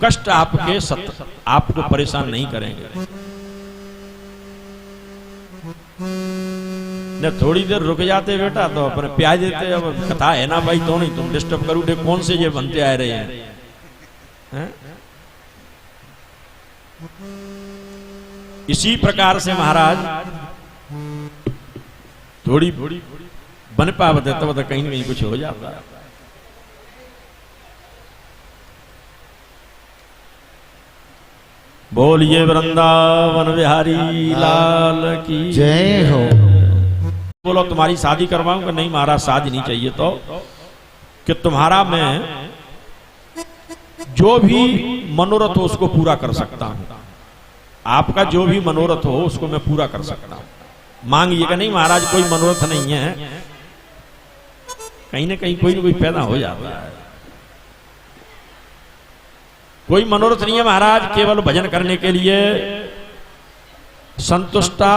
कष्ट आपको परेशान नहीं करेंगे। न थोड़ी देर रुक जाते बेटा तो अपने प्याज देते। अब कथा है ना भाई, तो नहीं तुम डिस्टर्ब करो, कौन से ये बनते आ रहे हैं? इसी प्रकार से महाराज थोड़ी बन पावत है, तब कहीं न कहीं कुछ हो जाता है। बोलिए वृंदावन बिहारी लाल की जय हो। बोलो तुम्हारी शादी करवाऊंगा? नहीं महाराज शादी नहीं चाहिए। तो कि तुम्हारा मैं जो भी मनोरथ हो उसको पूरा कर सकता हूं, आपका जो भी मनोरथ हो उसको मैं पूरा कर सकता हूं। मांगिएगा नहीं महाराज, कोई मनोरथ नहीं है, कहीं ना कहीं कोई ना कोई पैदा हो जाता है। कोई मनोरथ नहीं है महाराज, केवल भजन करने के लिए संतुष्टा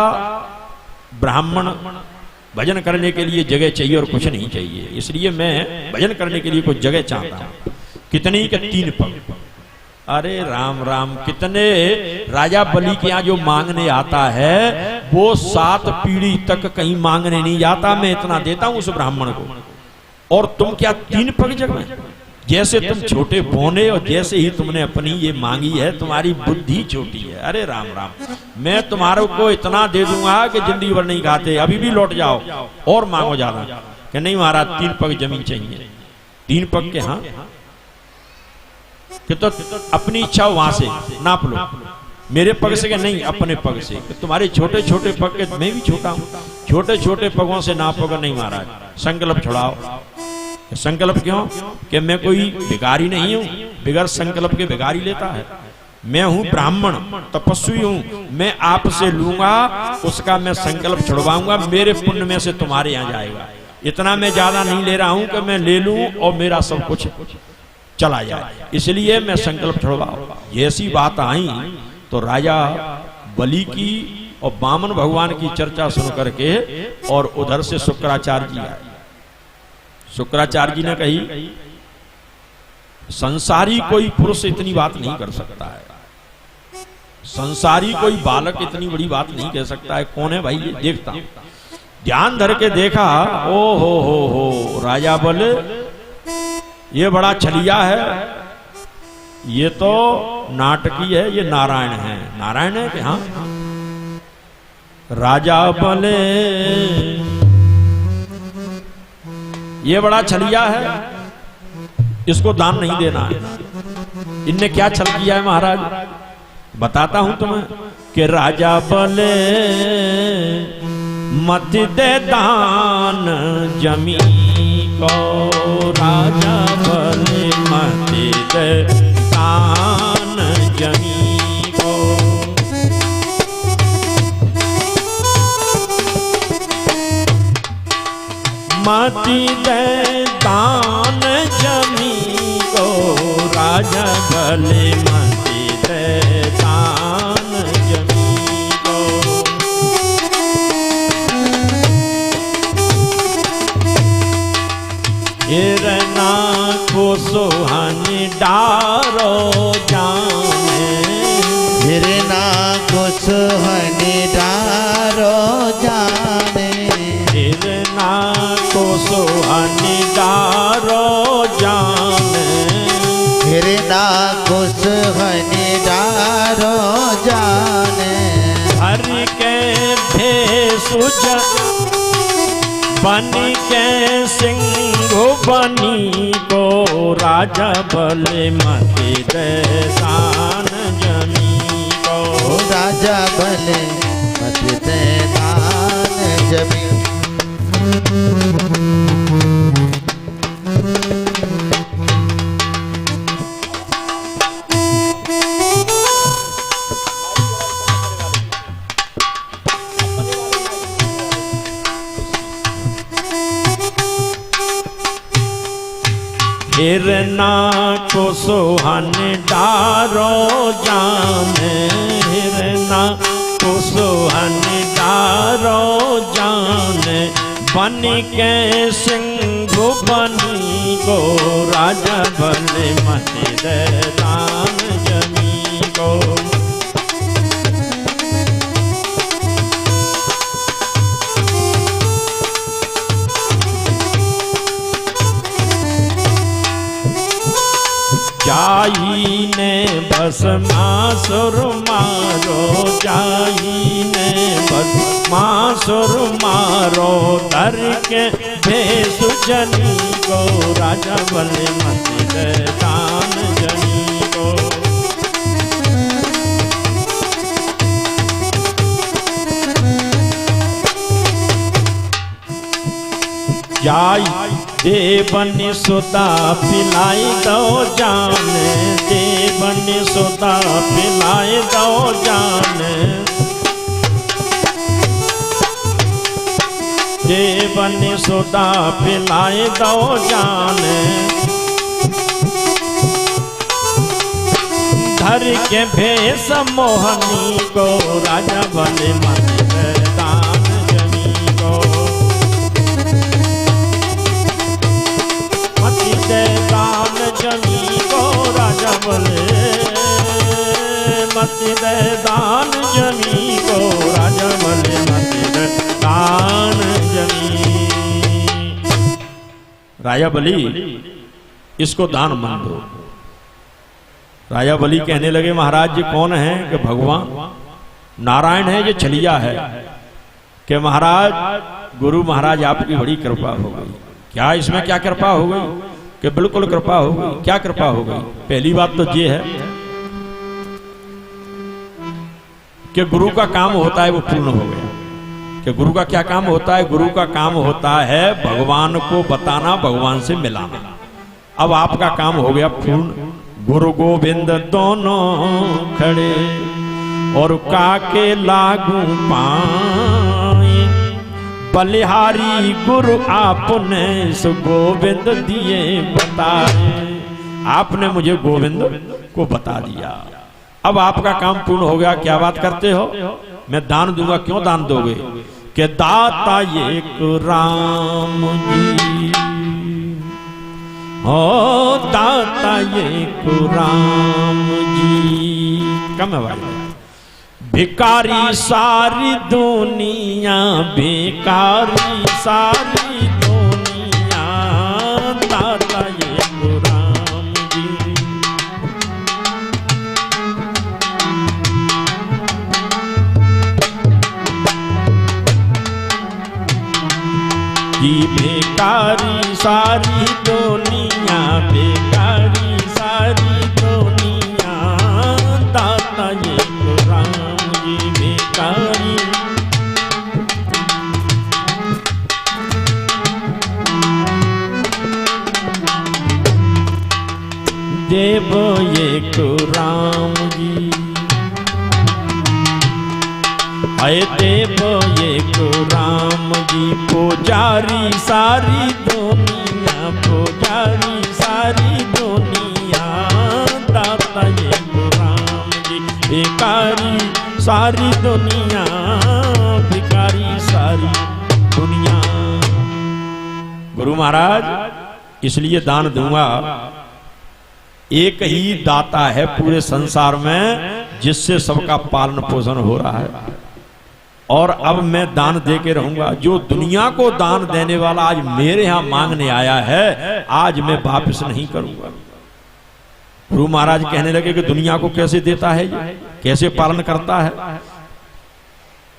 ब्राह्मण भजन करने के लिए जगह चाहिए और कुछ नहीं चाहिए। इसलिए मैं भजन करने के लिए कुछ जगह चाहता हूं। कितनी के 3 पग। अरे राम राम, कितने राजा बलि के यहाँ जो मांगने आता है वो 7 पीढ़ी तक कहीं मांगने नहीं जाता। मैं इतना देता हूं उस ब्राह्मण को, और तुम क्या 3 पग जगह? जैसे तुम छोटे बोने और जैसे ही तुमने अपनी ये मांगी है, तुम्हारी बुद्धि छोटी है। अरे राम राम, मैं तुम्हारे को इतना दे दूंगा कि जिंदगी भर नहीं खाते, अभी भी लौट जाओ और मांगो ज्यादा। कि नहीं महाराज 3 पग जमीन चाहिए। 3 पग के हाँ कि तो अपनी इच्छा वहां से नाप लो, मेरे पग से, नहीं अपने पग से। तुम्हारे छोटे छोटे पग के मैं भी छोटा हूं, छोटे छोटे पगों से नापोगा। नहीं महाराज, संकल्प छुड़ाओ। संकल्प क्यों? कि मैं कोई भिखारी नहीं हूं, बिगैर संकल्प के भिखारी लेता है। मैं हूं ब्राह्मण, तपस्वी हूं, मैं आपसे लूंगा, उसका मैं संकल्प छुड़वाऊंगा, मेरे पुण्य में से तुम्हारे यहां जाएगा। इतना मैं ज्यादा नहीं ले रहा हूं कि मैं ले लूं और मेरा सब कुछ चला जाए, इसलिए मैं संकल्प छुड़वाऊं। जैसी बात आई तो राजा बलि की और वामन भगवान की चर्चा सुन करके और उधर से शुक्राचार्य जी आए। शुक्राचार्य जी ने कही, संसारी कोई पुरुष इतनी बात नहीं कर सकता है, संसारी कोई बालक इतनी बड़ी बात नहीं कह सकता है। कौन है भाई? ये देखता हूं। ध्यान धर के देखा, ओ हो राजा बोले ये बड़ा छलिया है, ये तो नाटकी है, ये नारायण है। नारायण है कि हाँ? राजा बोले ये बड़ा छलिया है, इसको दान नहीं देना है। इनने क्या छल किया है महाराज? बताता हूं तुम्हें कि राजा बोले मत दे दान जमी को, राजा बोले मत दे दान जमी को। मत दे दान जमी को, राजा बोले मत दे दान जमी को। हिरना को सुहानी डारो जाने, हिरना को सुहानी डारो जाने, हिरना को सुहानी डारो जाने, हिरना को सुहानी डारो जाने। हर के भेषुज बन के सिंह बनी को, राजा बोले मत दे दान जमी को, राजा बोले मत दे दान जमी। हिरना को सुहान डारो जाने, हिरना को सुहान डारो जाने, बन के सिंह बनी को, राजा बोले मत दे दान जमी को। जाई ने भस्मासुर मारो, जाई ने भस्मासुर मारो, धर के भेषु जनी को, राजा बोले मत दे दान जनी को। जाई देवन सुता पिलाई दो जाने, देवन सुता पिलाई दो जाने, देवन सुदा पिलाए दो जान, धर के भेष मोहनी को राजा बने मत दान जनी को, मति दे दान जनी को राजा बने, मति दे दान जनी को राजा बने, मति दे दान जनी। राजा बलि इसको दान मान दो। राजा बलि कहने लगे महाराज जी कौन है? कि भगवान नारायण है, ये छलिया है। कि महाराज गुरु महाराज आपकी बड़ी कृपा हो गई। क्या इसमें क्या कृपा हो गई? कि बिल्कुल कृपा हो गई। क्या कृपा हो गई? पहली बात तो ये है कि गुरु का काम होता है वो पूर्ण हो गया। कि गुरु का क्या काम होता है? गुरु का काम होता है भगवान को बताना, भगवान से मिलाना। अब आपका काम हो गया पूर्ण। गुरु गोविंद दोनों खड़े और काके लागू पाए, बलिहारी गुरु आपने सो गोविंद दिए बताए। आपने मुझे गोविंद को बता दिया। अब आपका काम पूर्ण हो गया। क्या बात करते हो? मैं दान दूंगा। क्यों दान दोगे? कि दाता एक राम जी, हो दाता एक राम जी। कम है भाई। भिकारी सारी दुनिया, बेकारी सारी दुनिया, दाता एक राम जी। कि बेकारी सारी दुनिया, बेकारी सारी दुनिया, दाता एक राम जी। बेकारी देव एक राम जी, आए देव एक राम जी। पुजारी सारी दुनिया, पुजारी सारी दुनिया, दाता एक राम जी। भिकारी सारी दुनिया, भिकारी सारी दुनिया। गुरु महाराज इसलिए दान दूंगा। एक ही दाता है पूरे संसार में जिससे सबका पालन पोषण हो रहा है, और अब मैं दान दे के रहूंगा। जो दुनिया को दान देने वाला आज मेरे यहां मांगने आया है, आज मैं वापस नहीं करूंगा। गुरु महाराज कहने लगे कि दुनिया को कैसे देता है, ये कैसे पालन करता है?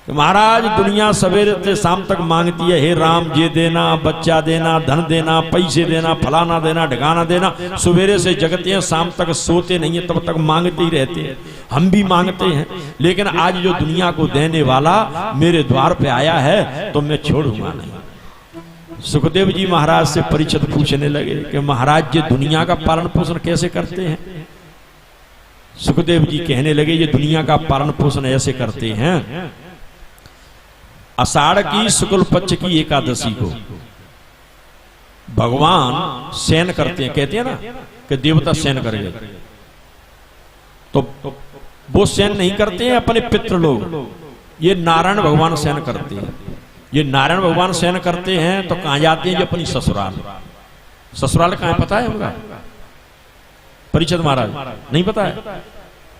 कि महाराज दुनिया सवेरे से शाम तक मांगती है, हे राम ये देना, बच्चा देना, धन देना, पैसे देना, फलाना देना, ढगाना देना। सवेरे से जगते हैं, शाम तक सोते नहीं है, तब तक मांगते ही रहते हैं। हम भी मांगते हैं, लेकिन आज जो दुनिया को देने वाला मेरे द्वार पे आया है तो मैं छोड़ूंगा नहीं। सुखदेव जी महाराज से परीक्षित पूछने लगे कि महाराज ये दुनिया का पालन पोषण कैसे करते हैं? सुखदेव जी कहने लगे ये दुनिया का पालन पोषण ऐसे करते हैं। आषाढ़ की शुक्ल पक्ष की एकादशी को भगवान शयन करते हैं। कहते हैं ना कि देवता शयन करेंगे, तो वो शयन नहीं करते हैं अपने पितृ लोग, ये नारायण भगवान शयन करते हैं। ये नारायण भगवान शयन करते हैं तो कहां जाते हैं? जो अपनी ससुराल। ससुराल कहां है पता है होगा? परीक्षित महाराज नहीं पता है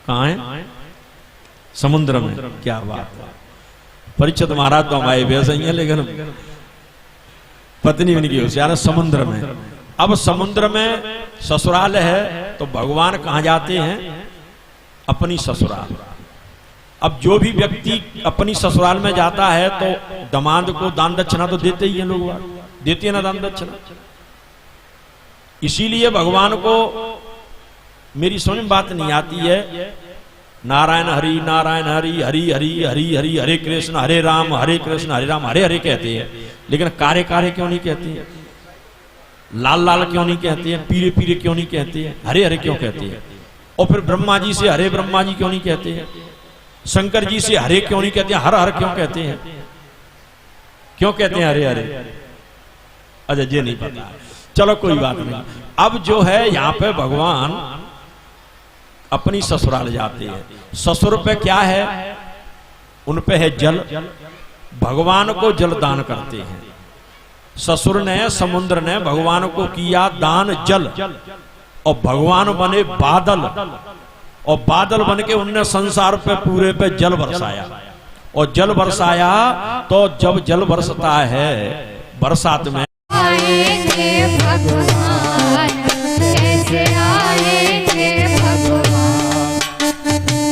कहां है? समुद्र में। क्या बात है! परीक्षित महाराज तो हमारे वैसे ही है, लेकिन पत्नी उनकी होशियार समुद्र में। अब समुद्र में ससुराल है तो भगवान कहां जाते हैं? अपनी ससुराल। अब जो भी व्यक्ति अपनी ससुराल में जाता है तो दामाद को दान दक्षिणा तो देते ही हैं लोग, देते हैं ना दान दक्षिणा। इसीलिए भगवान को मेरी समझ में बात नहीं आती है, नारायण हरि हरि हरि हरि हरि हरे कृष्ण हरे राम हरे राम हरे हरे कहते हैं, लेकिन कार्य कार्य क्यों नहीं कहते हैं? लाल लाल क्यों नहीं कहते हैं? पीरे पीरे क्यों नहीं कहते हैं? हरे हरे क्यों कहते हैं? और फिर ब्रह्मा जी से हरे ब्रह्मा जी क्यों नहीं कहते हैं? शंकर जी से हरे क्यों नहीं कहते हैं? हर हर क्यों कहते हैं? क्यों कहते हैं हरे हरे? अच्छा ये नहीं पता, चलो कोई बात नहीं। अब जो है यहाँ पे भगवान अपनी ससुराल जाते हैं। ससुर पे क्या है? उन पे है जल। भगवान को जल दान करते हैं। ससुर ने, समुद्र ने भगवान को किया दान जल, और भगवान बने बादल, और बादल बन के उनने संसार पे पूरे पे जल बरसाया। और जल बरसाया तो जब जल बरसता है बरसात में, आएंगे भगवान, कैसे आएंगे भगवान।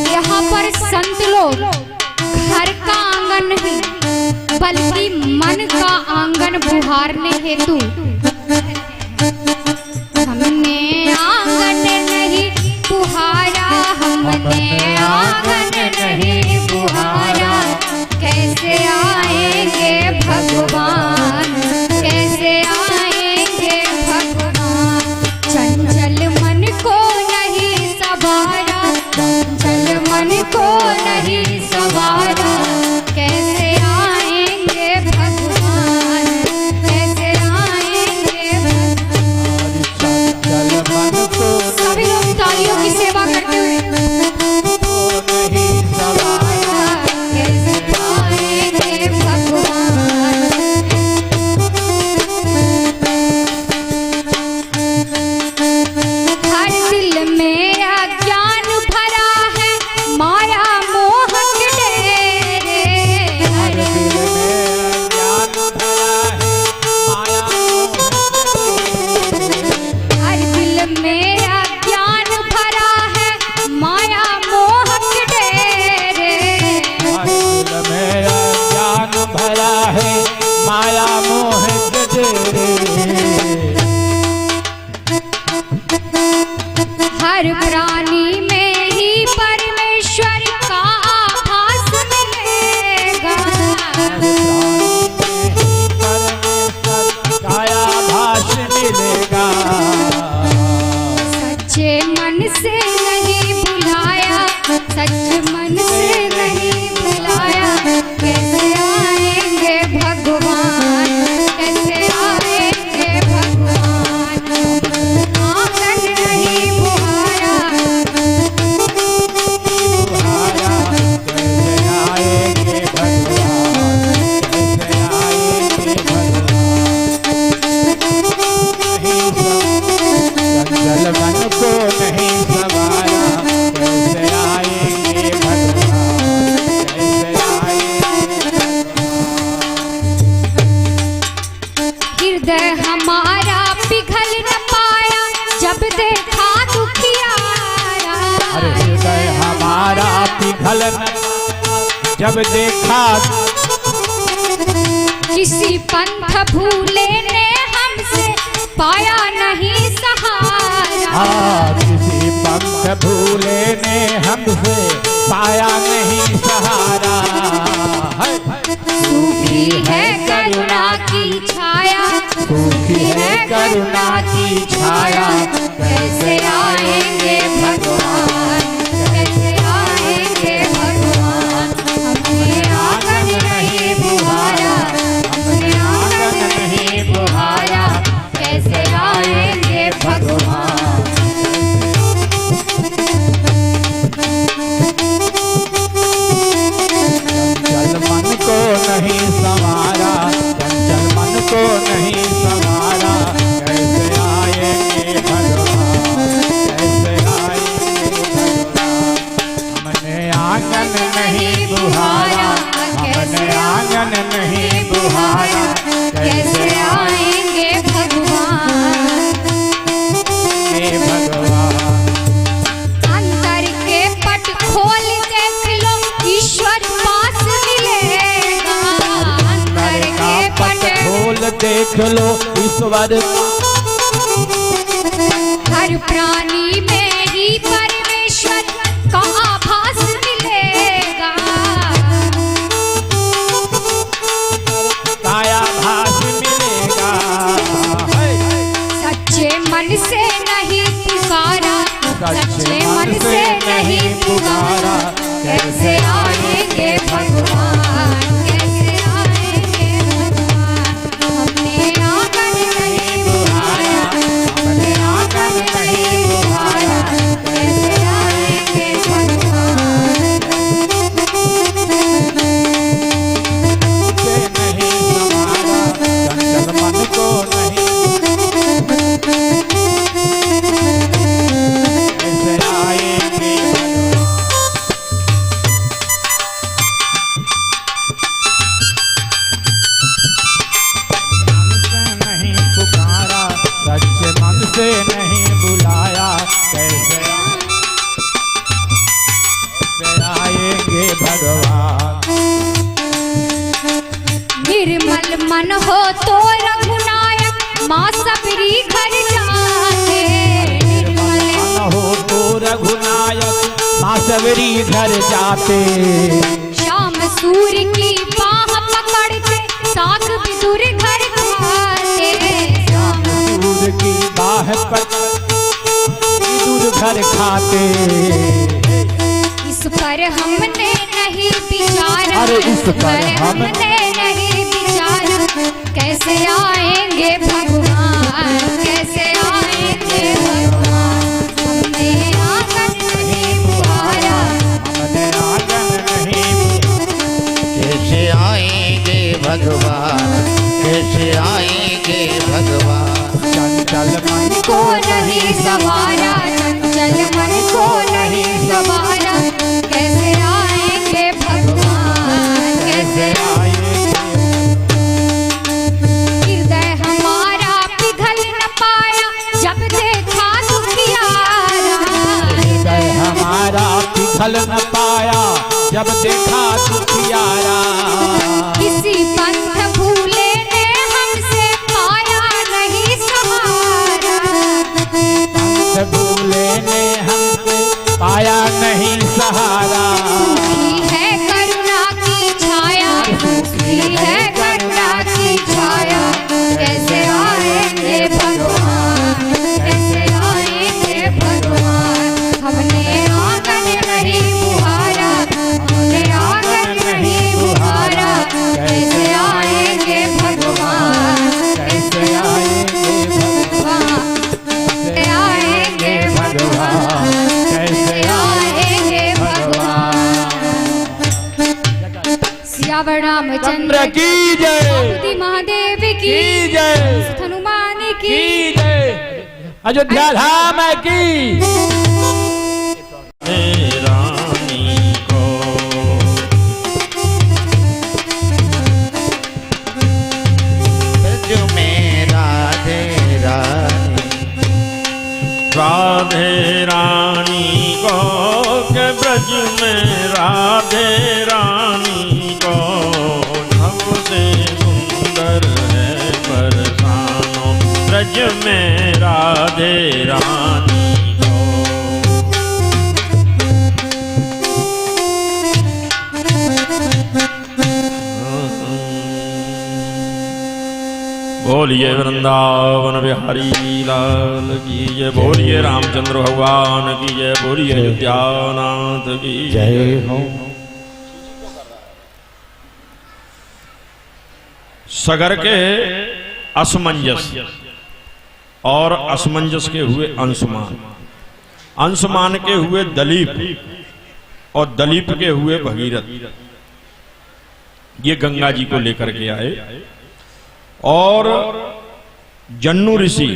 यहाँ पर संत लोग घर का आंगन नहीं बल्कि मन का आंगन बुहारने हेतु, हमने आंगन नहीं बुहारा, हमने आंगन नहीं बुहारा, कैसे आएंगे भगवान, कैसे आएंगे भगवान। चंचल मन को नहीं सवारा, चंचल मन को नहीं सवारा, कैसे आएंगे भगवान, कैसे आएंगे भगवान। सभी लोग तालियों की सेवा करते हुए कैसे आएंगे भगवान। हर दिल में अज्ञान भरा है, माया मोह के डेरे। हर दिल में अज्ञान भरा है, माया हर दिल में अज्ञान भरा है, माया मोह के डेरे। हर दिल में अज्ञान भरा है, माया मोह के डेरे। हर प्राणी में ही परमेश्वर का आभास मिलेगा। काया भाष मिलेगा। सच्चे मन से नहीं बुलाया, सच्चे मन से नहीं बुलाया, कैसे आएंगे भगवान, कैसे आएंगे भगवान। आंगन नहीं बुहारा, कैसे आएंगे भगवान, कैसे आएंगे भगवान। चंचल मन को नहीं सवारा, कैसे आएंगे भगवान, कैसे आएंगे। हृदय हमारा पिघल न पाया, जब देखा दुखियारा। अरे हृदय हमारा पिघल न जब देखा, किसी पंथ भूले ने हमसे पाया नहीं सहारा। किसी पंथ भूले ने हमसे पाया नहीं सहारा। सूखी है करुणा की छाया, सूखी है करुणा की छाया, कैसे आएंगे भगवान, कैसे आएंगे भगवान। हमने आंगन नहीं बुहारा, हमने आंगन नहीं बुहारा, कैसे आएंगे भगवान। चंचल मन को नहीं संवारा, चंचल मन को नहीं संवारा, कैसे आएंगे भगवान, कैसे आएंगे भगवान। हमने आंगन नहीं बुहारा, हमने आंगन नहीं बुहारा, कैसे आएंगे भगवान। हे भगवान। अंतर के पट खोल देख लो, ईश्वर पास मिलेगा। अंतर के पट पट खोल देख लो ईश्वर, हर प्राणी में ही परमेश्वर का आभास मिलेगा। काया भास मिलेगा। सच्चे मन से नहीं पुकारा, सच्चे मन से नहीं पुकारा, कैसे आएंगे भगवान, कैसे आएंगे भगवान। हमसे नहीं बुलाया, कैसे आएंगे भगवान। निर्मल मन हो तो रघुनायक माँ सबरी घर जाते। निर्मल मन हो तो रघुनायक माँ सबरी घर जाते। श्याम सूर्य की बाह पकड़ के साग विदुर घर खाते। श्याम दूर की बाह पकड़ दूर घर खाते। इस पर हमने नहीं विचारा, अरे इस पर हमने नहीं विचारा, कैसे आएंगे भगवान, कैसे आएंगे भगवान। हमने आंगन नहीं बुहारा, हमने आंगन नहीं। कैसे आएंगे भगवान, कैसे आएंगे भगवान। चंचल मन को नहीं सवारा, चंचल मन को नहीं सवारा, कैसे आएंगे भगवान, कैसे हृदय हमारा पिघल न पाया जब देखा दुखियारा। हृदय हमारा पिघल न पाया जब देखा दुखियारा। किसी पंथ भूले ने हमसे पाया नहीं सहारा। पंथ भूले ने हमसे पाया नहीं सहारा। सूखी है करुणा की छाया, सूखी है करुणा की छाया, कैसे आएंगे भगवान, कैसे आएंगे भगवान। हमने आंगन नहीं बुहारा, हमने आंगन नहीं बुहारा, कैसे आएंगे भगवान, कैसे आएंगे भगवान, कैसे आएंगे भगवान, कैसे आएंगे भगवान। सियावर रामचंद्र चंद्र की जय, पार्वती महादेव की की जय, हनुमान की की जय, अयोध्या धाम की। रानी को ब्रज में राधे रानी, राधे रानी को के ब्रज में राधे रानी को। सबसे सुंदर है बरसानो ब्रज में राधे रानी को। बोलिए वृंदावन बिहारी लाल की जय, बोलिए रामचंद्र भगवान की जय, बोलिए अयोध्यानाथ की जय हो। सगर के असमंजस और असमंजस के हुए अंशुमान, अंशुमान के हुए दलीप और दलीप के हुए भगीरथ। ये गंगा जी को लेकर के आए और जन्नू ऋषि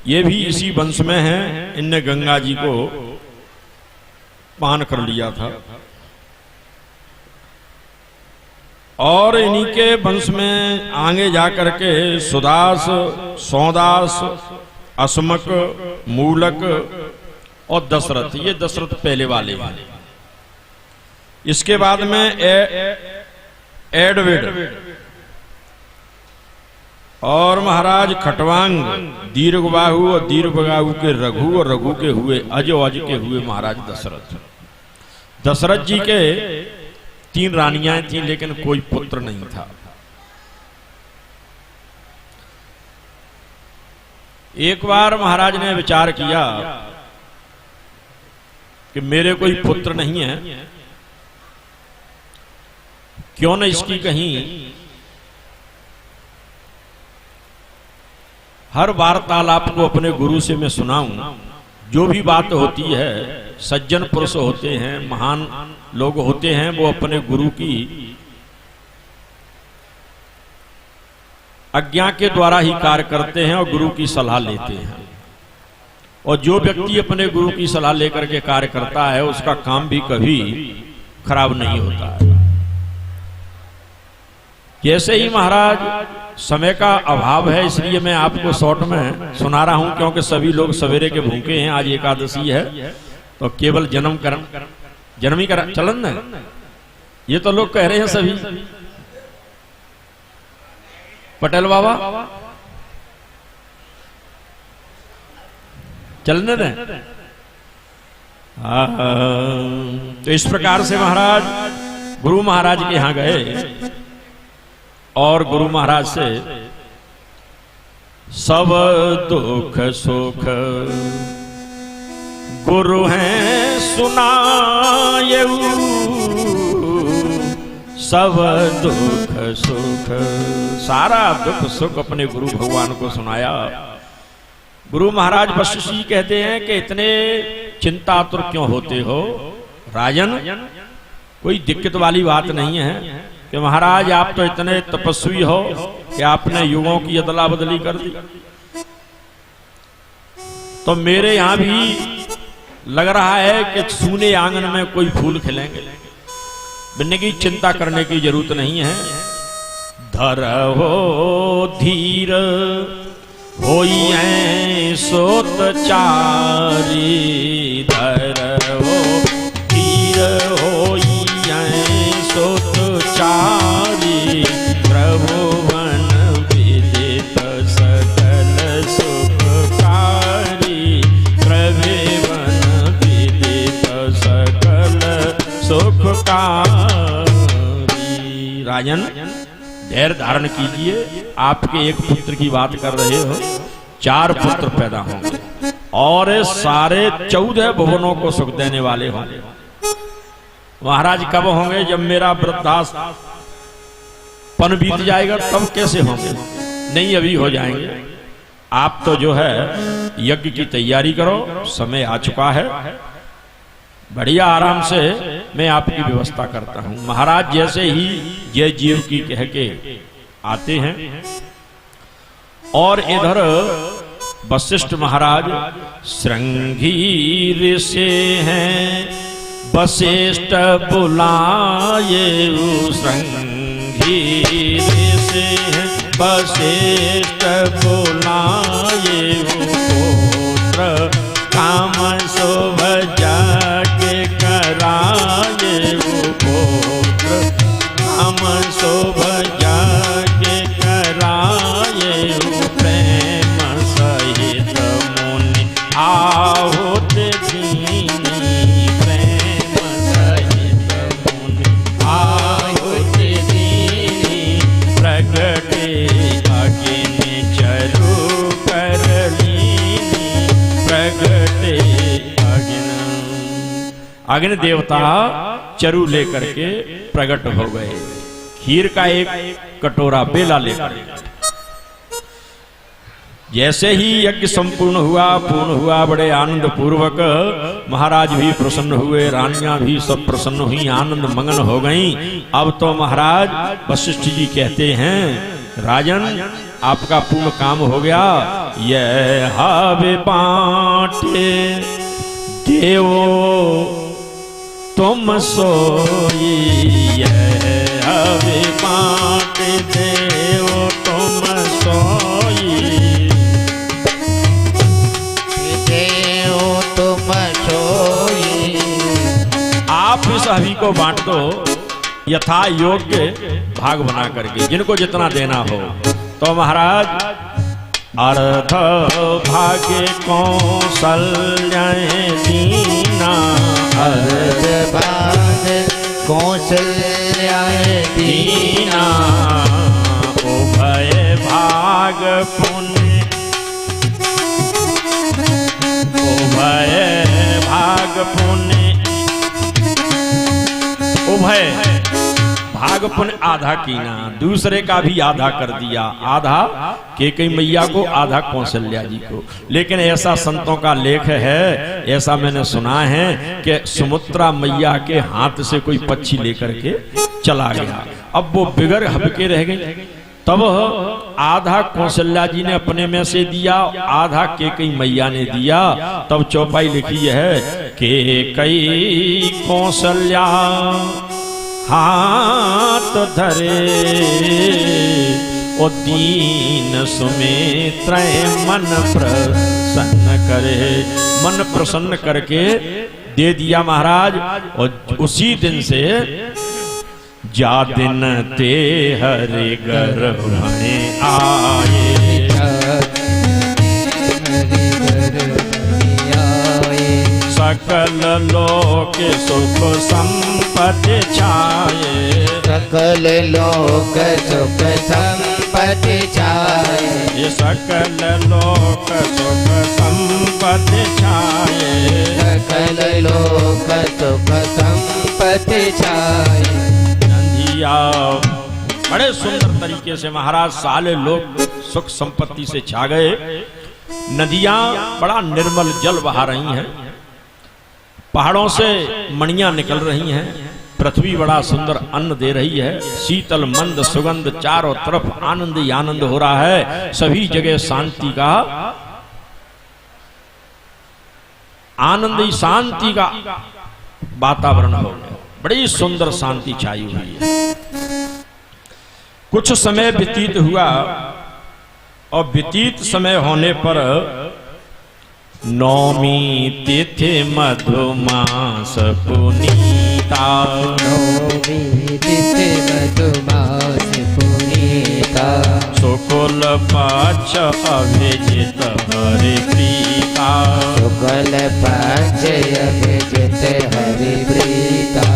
ये भी इसी वंश में हैं। इनने गंगा जी को पान कर लिया था और इन्हीं के वंश में आगे जाकर के सुदास, सौदास, असमक, मूलक और दशरथ, ये दशरथ पहले वाले हैं। इसके बाद में एडविड और महाराज खटवांग, दीर्घबाहु और दीर्घबाहु के रघु और रघु के हुए अज और अज के हुए महाराज दशरथ। दशरथ जी के 3 रानियां थीं लेकिन कोई पुत्र नहीं था। एक बार महाराज ने विचार किया कि मेरे कोई पुत्र नहीं है, क्यों न इसकी कहीं हर वार्तालाप को अपने गुरु से मैं सुनाऊं। जो भी बात होती है, सज्जन पुरुष होते हैं, महान लोग होते हैं, वो अपने गुरु की आज्ञा के द्वारा ही कार्य करते हैं और गुरु की सलाह लेते हैं। और जो व्यक्ति अपने गुरु की सलाह लेकर के कार्य करता है उसका काम भी कभी खराब नहीं होता है। जैसे ही महाराज, समय का अभाव है इसलिए मैं आपको शॉर्ट में सुना रहा हूं, क्योंकि सभी लोग सवेरे के भूखे हैं, आज एकादशी है, तो केवल जन्म ही कर चलन है, ये तो लोग कह रहे हैं सभी। पटेल बाबा चलने दें। तो इस प्रकार से महाराज गुरु महाराज के यहां गए और गुरु महाराज से सब दुख सुख गुरु हैं सुनाए, सब दुख सुख, सारा दुख सुख अपने गुरु भगवान को सुनाया। गुरु महाराज वशिष्ठ जी कहते हैं कि इतने चिंतातुर क्यों होते हो राजन, कोई दिक्कत वाली बात नहीं है कि महाराज आप तो इतने तपस्वी हो कि आपने युगों की अदला बदली कर दी, तो मेरे यहां भी लग रहा है कि सूने आंगन में कोई फूल खिलेंगे, बनने की चिंता करने की जरूरत नहीं है। धरहो धीर होई सोत चारी, धरहो धीर होई सोत चारी, प्रभुवन विदित सकल सुखकारी, प्रभुवन विदित सकल सुखकारी। राजन धैर्य धारण कीजिए, आपके एक पुत्र की बात कर रहे हो, 4 पुत्र पैदा होंगे और सारे 14 भुवनों को सुख देने वाले होंगे। महाराज कब होंगे? जब मेरा वृद्धापन बीत जाएगा तब कैसे होंगे? नहीं, अभी हो जाएंगे। आप तो जो है यज्ञ की तैयारी करो, समय आ चुका है, बढ़िया आराम से मैं आपकी व्यवस्था करता हूं। महाराज जैसे ही जय जीव की कह के आते हैं और इधर वशिष्ठ महाराज श्रृंगी से हैं, वशिष्ठ बुलाए श्रृंगी से हैं, वशिष्ठ बुलाए पुत्र काम शोभ जाके कराए, पुत्र काम शोभ जाके कराए, प्रेम सहित मुनि आहुत दीनी, प्रेम सहित मुनि आहुत दीनी, प्रगटे अग्नि चरु करलीनी, प्रगटे अग्नि देवता चरु लेकर के प्रकट हो गए, खीर का एक कटोरा बेला लेकर। जैसे ही यज्ञ संपूर्ण हुआ, पूर्ण हुआ, बड़े आनंद पूर्वक महाराज भी प्रसन्न हुए, रानियां भी सब प्रसन्न हुई, आनंद मगन हो गईं। अब तो महाराज वशिष्ठ जी कहते हैं, राजन आपका पूर्ण काम हो गया, यह हवे बांटे देवो तुम सोई, यह हवे बांटे देवो तुम सोई, देव तुम सोई। आप इस हवि को बांट दो यथा योग्य भाग बना करके, जिनको जितना देना हो। तो महाराज अर्ध भाग्य कौशल्य दीना, अर्ध भाग्य कौशल्य दीना, उभय भाग पुण्य, उभय भाग पुण्य, उभय भाग पुण्य आधा कीना, दूसरे का भी आधा कर दिया, आधा कैकेयी मैया को, आधा कौशल्या जी को। लेकिन ऐसा संतों का लेख है, ऐसा मैंने सुना है कि सुमित्रा मैया के हाथ से कोई पक्षी लेकर के चला गया, अब वो बिगर हबके रह गई, तब आधा कौशल्या जी ने अपने में से दिया, आधा कैकेयी मैया ने दिया। तब चौपाई लिखी है, कैकेयी कौशल्या हाथ धरे ओ दीन सुमित्र मन प्रसन्न करे। मन प्रसन्न करके दे दिया महाराज। और उसी दिन से जा दिन ते हरे गर्भ में आए। सकल लोक सुख संपत्ति छाए। सकल लोक सुख संपत्ति छाए। ये सकल लोक सुख संपत्ति छाए। सकल लोक सुख संपत्ति छाए। नंदिया बड़े सुंदर तरीके से महाराज साले लोग सुख संपत्ति से छा गए। नदियां बड़ा निर्मल जल बहा रही हैं, पहाड़ों से मणियां निकल रही हैं, पृथ्वी बड़ा सुंदर अन्न दे रही है, शीतल मंद सुगंध चारों तरफ आनंद ही आनंद हो रहा है। सभी जगह शांति का आनंद ही शांति का वातावरण हो गया। बड़ी सुंदर शांति छाई हुई है। कुछ समय व्यतीत हुआ और व्यतीत समय होने पर नौमी तिथि मधुमास पुनीता। नौमी तिथि मधुमास पुनीता। शुक्ल पक्ष अभिजित हरि प्रीता। शुक्ल पक्ष अभिजित हरि प्रीता।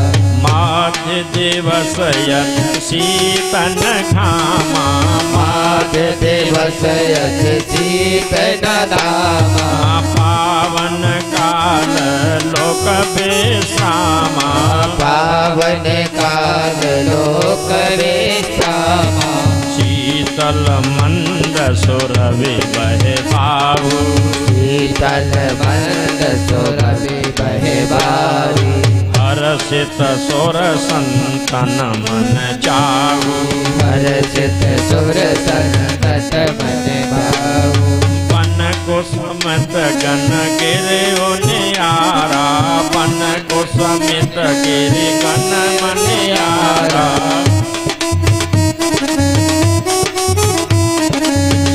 माघ दिवस यत शीतन घामा। माघ दिवस यत शीतन घामा। पावन काल लोक विश्रामा। पावन काल लोक विश्रामा। शीतल मंद सुरभि बहे बाहु। शीतल मंद सुरभि बहे बाहु। हर्षित सुर संतन मन चाहु। हर्षित सुर संतन मन भावु। वन कुसुमित गण गिरे न्यारा। वन कुसुमित गिरे गण मनियारा।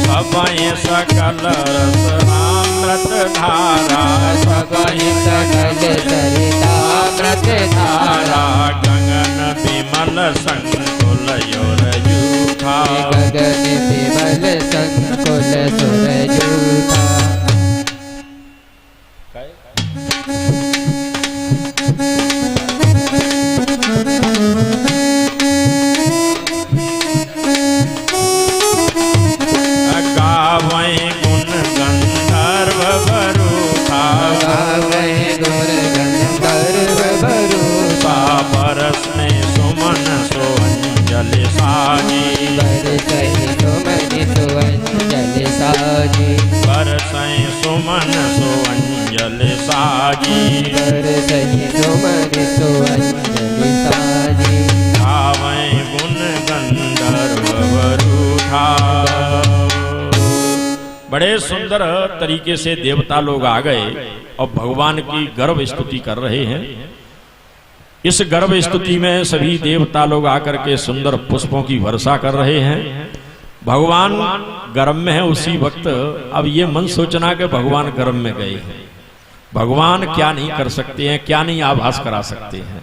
सबहि सकल रस अमृत धारा। सबहि सकल सरितामृत धारा। गगन विमल संकुल योरयूथा। गगन विमल संकुल सुरयूथा। गावै गुण गंधर्व बरूथा। गावै गुण गंधर्व बरूथा। बरस में सुमन सुअंजलि साजी। बरसहि सुमन सुअंजलि साजी। बरसै सुमन सुअंजलि साजी। बरसहि सुमन सुअंजलि साजी। गावै गुण गंधर्व बरूथा। बड़े सुंदर तरीके से देवता लोग आ गए और भगवान की गर्भ स्तुति कर रहे हैं। इस गर्भ स्तुति में सभी देवता लोग आकर के सुंदर पुष्पों की वर्षा कर रहे हैं। भगवान गर्भ में है उसी वक्त अब ये मन सोचना कि भगवान गर्भ में गए हैं। भगवान क्या नहीं कर सकते हैं, क्या नहीं आभास करा सकते हैं।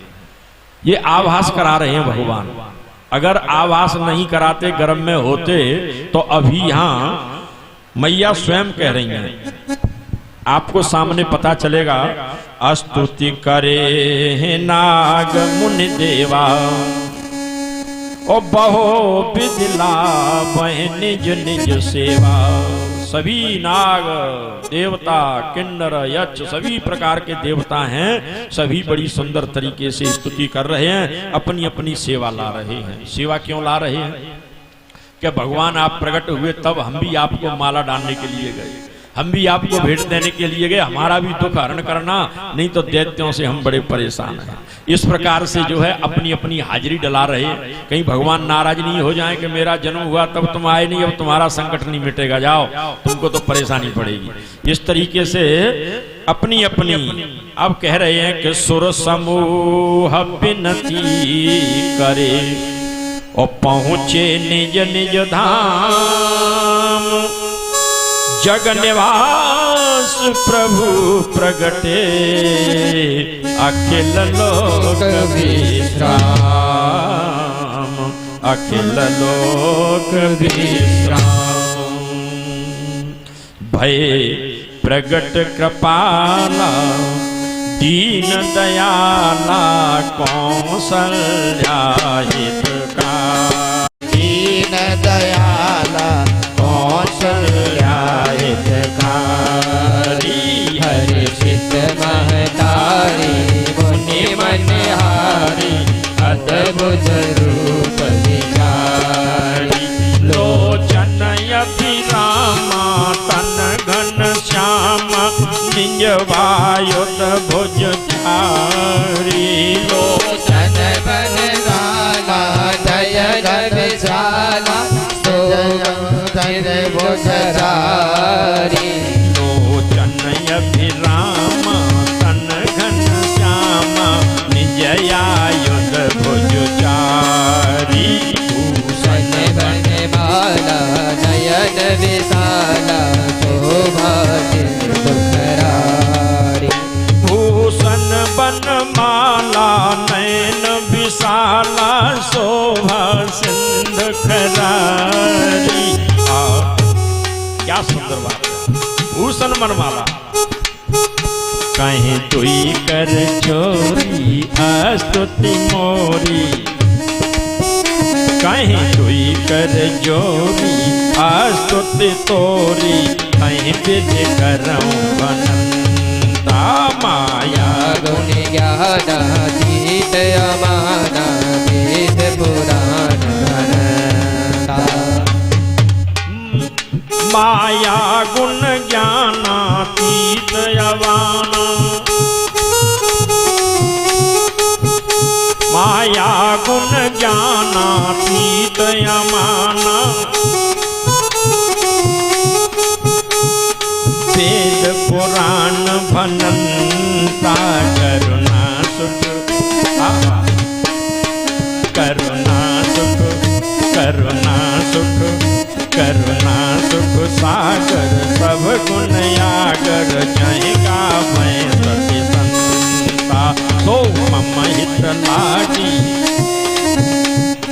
ये आभास करा रहे हैं भगवान। अगर आभास नहीं कराते, गर्भ में होते, तो अभी यहाँ मैया स्वयं कह रही हैं, आपको सामने पता चलेगा। स्तुति करे हैं नाग मुनि देवा। ओ बहो विदिला वह निज निज सेवा। सभी नाग देवता किन्नर यक्ष सभी प्रकार के देवता हैं। सभी बड़ी सुंदर तरीके से स्तुति कर रहे हैं, अपनी अपनी सेवा ला रहे हैं। सेवा क्यों ला रहे हैं? क्या भगवान आप प्रकट हुए तब हम भी आपको माला डालने के लिए गए, हम भी आपको भेंट देने के लिए गए, हमारा भी दुख हरण करना, नहीं तो दैत्यों से हम बड़े परेशान हैं। इस प्रकार से जो है अपनी अपनी हाजिरी डला रहे हैं। कहीं भगवान नाराज नहीं हो जाए कि मेरा जन्म हुआ तब तुम आए नहीं, अब तुम्हारा संकट नहीं मिटेगा, जाओ तुमको तो परेशानी पड़ेगी। इस तरीके से अपनी अपनी अब कह रहे हैं कि सुर समूह विनती करे और पहुंचे निज निज धाम। जग निवास प्रभु प्रगटे अखिल लोक विश्राम, अखिल लोक विश्राम। भय प्रगट कृपाला दीन दयाला कौशल्या हितकारी। दीन दयाला कौशल्या हितकारी। हर्षित महतारी मुनि मनहारी अद्भुत रूप विचारी। लोचन अभिरामा तन घन श्यामा निज वायुत भुज धारी। लोचन बनगाला दयन विशाला सोगंध भुजधारी। लोचन अभिरामा तन घन श्यामा निज आयुध भुज चारी। भूषण बनमाला नयन विशाला शोभा दुखरारी। भूषण बनमाला नयन विशाला शोभा सिंध खरारी। क्या सुंदर बात है। भूषण बनमाला कहीं तुई कर चोरी अस्तुति मोरी। कहीं तुई कर जोरी अस्तुति तोरी। कहीं बिज करऊं बनंता माया गुण ज्ञान अतीत अमाना वेद पुराण अनंता। माया गुण ज्ञानातीत अवाना। माया गुण ज्ञानातीत अमाना। वेद पुराण भनंता करुणा सुख। करुणा सुख करुणा सुख करुणा सुख सागर सब गुण यागर। जय गावै सति संता सो मम हित लागी।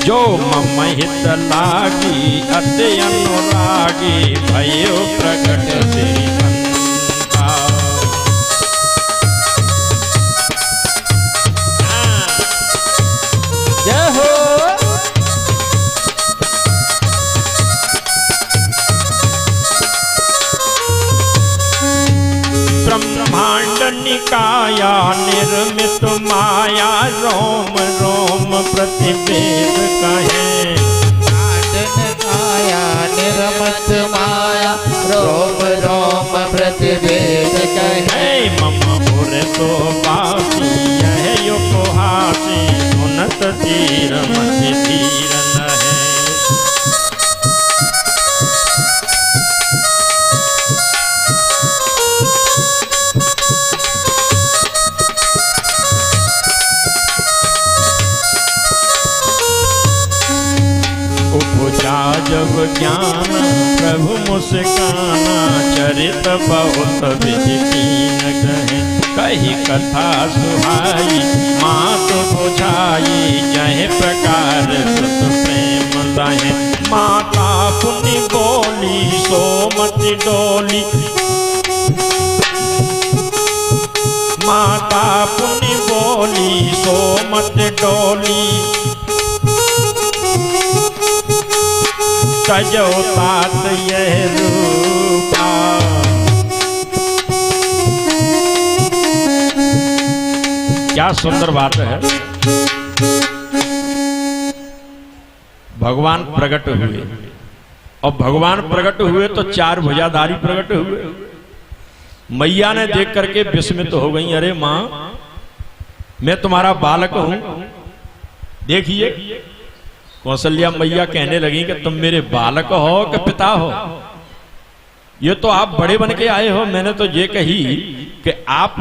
जो मम हित लागी अति अनुरागी भयो प्रगट श्री संता। जय हो। ब्रह्मांड निकाया निर्मित माया रोम रोम प्रतिवेद कहे। काया निर्मत माया रोम रोम प्रतिवेद कहे। मम पुर तो बासी यह युपहासी सुनत धीर मति धीर नहे। उपजा जब ज्ञान प्रभु मुस्काना। चरित बहुत विधि कीन कहे। कही कथा सुहाई मात बुझाई। जय प्रकार सुत प्रेम लहे। माता पुनि बोली सोमति डोली। माता पुनि बोली सोमति डोली। सजो तात यह रूपा। क्या सुंदर बात है। भगवान प्रकट हुए और भगवान प्रकट हुए तो चार भुजाधारी प्रकट हुए। मैया ने देख करके विस्मित हो गई। अरे माँ मैं तुम्हारा बालक हूं। देखिए कौशल्या मैया कहने लगी कि तुम मेरे बालक हो कि पिता हो। ये तो आप बड़े बन के आए हो। मैंने तो ये कही कि कि आप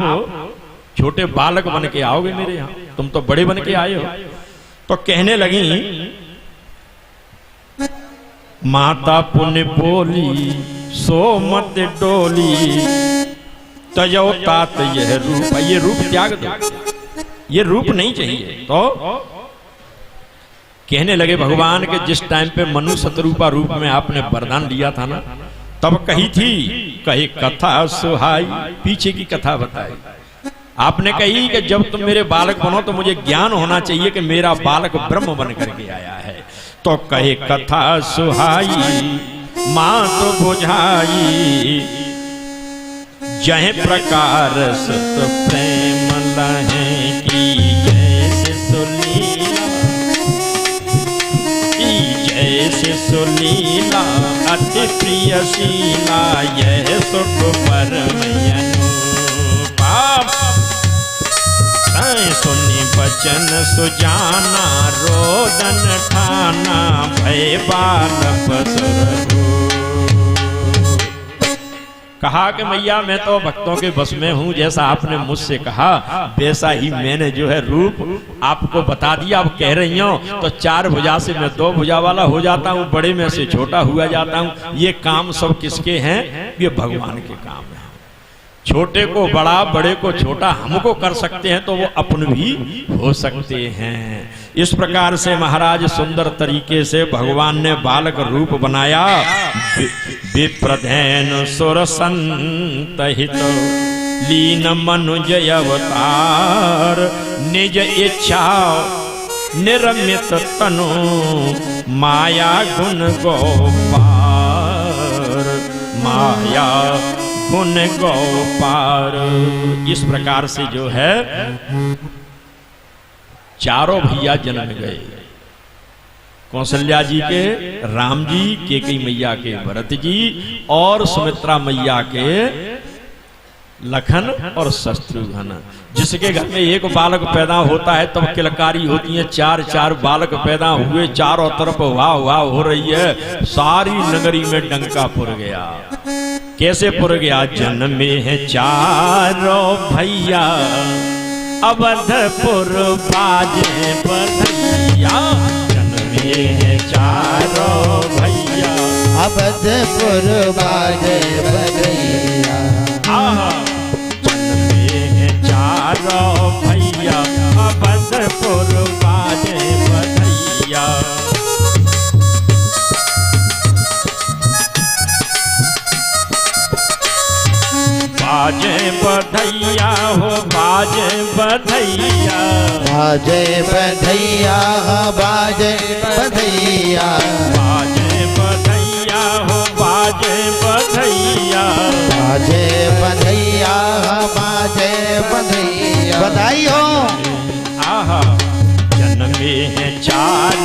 छोटे बालक बन के आओगे मेरे यहाँ, तुम तो बड़े बन के आए हो। तो कहने लगी माता पुण्य बोली सो मत डोली, तजो तात यह रूप, ये रूप त्याग दो, ये रूप नहीं चाहिए। तो कहने लगे भगवान के जिस टाइम पे मनु शतरूपा रूप में आपने वरदान दिया था ना, तब कही थी, कही कथा सुहाई, पीछे की कथा बताई। आपने कही कि जब तुम मेरे बालक बनो तो मुझे ज्ञान होना चाहिए कि मेरा बालक ब्रह्म बन करके आया है। तो कहे कथा सुहाई मां तो बुझाई, जह प्रकार सत प्रेम लहे की जैसे सुलीला, जैसे सुलीला अति प्रिय शीला, यह सुख परम सुनी बचन सुजाना, रोदन ठाना भय बालक बसरहु। कहा कि मैया मैं तो भक्तों के बस में हूं, जैसा आपने मुझसे कहा वैसा ही मैंने जो है रूप आपको बता दिया। अब कह रही हो तो 4 भुजा से मैं 2 भुजा वाला हो जाता हूं, बड़े में से छोटा हुआ जाता हूं। ये काम सब किसके हैं? ये भगवान के काम है। छोटे को बड़ा, बड़े को छोटा हमको कर सकते हैं तो वो अपन भी हो सकते हैं। इस प्रकार से महाराज सुंदर तरीके से भगवान ने बालक रूप बनाया। विप्रधैन सुर संतहित लीन मनुज अवतार, निज इच्छा निर्मित तनु माया गुण गोपार, माया गुण गोपार। इस प्रकार से जो है चारों भैया जन्म गए, कौशल्या जी के, राम जी, केकई मैया के भरत जी, और सुमित्रा मैया के लखन और शत्रुघ्न। जिसके घर में एक बालक पैदा होता है तब किलकारी होती है, 4 बालक पैदा हुए, चारों तरफ वाह वाह हो रही है, सारी नगरी में डंका पुर गया। कैसे पुर गया? जन्मे है 4 भैया, अवधपुर बाजे बधैया। जन्मे है 4 भैया, अवधपुर बाजे बधैया। जन्मे है 4 भैया, अवधपुर बाजे बधैया। बाजे बधैया हो बाजे बधैया, बाजे बधैया बाजे बधैया, बाजे बधैया हो बाजे बधैया, बाजे बधैया बाजे बधैया। बधाई हो। आहा जन्मे हैं 4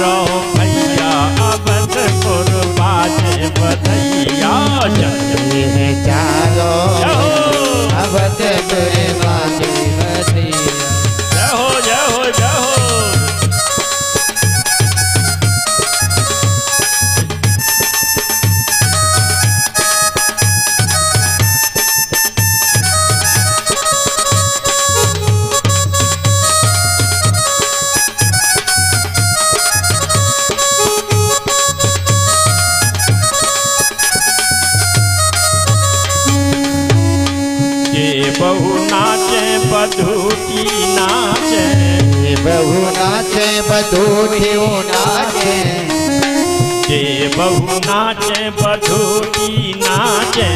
भैया, अवधपुर बाजे बधैया। जन्मे हैं 4 अवधपुर बाजे बधैया। जय हो जय हो जय हो। बहू नाचे बधूटी नाचे, बहू नाचे बधूटी नाचे, जे बहू नाचे बधूटी नाचे,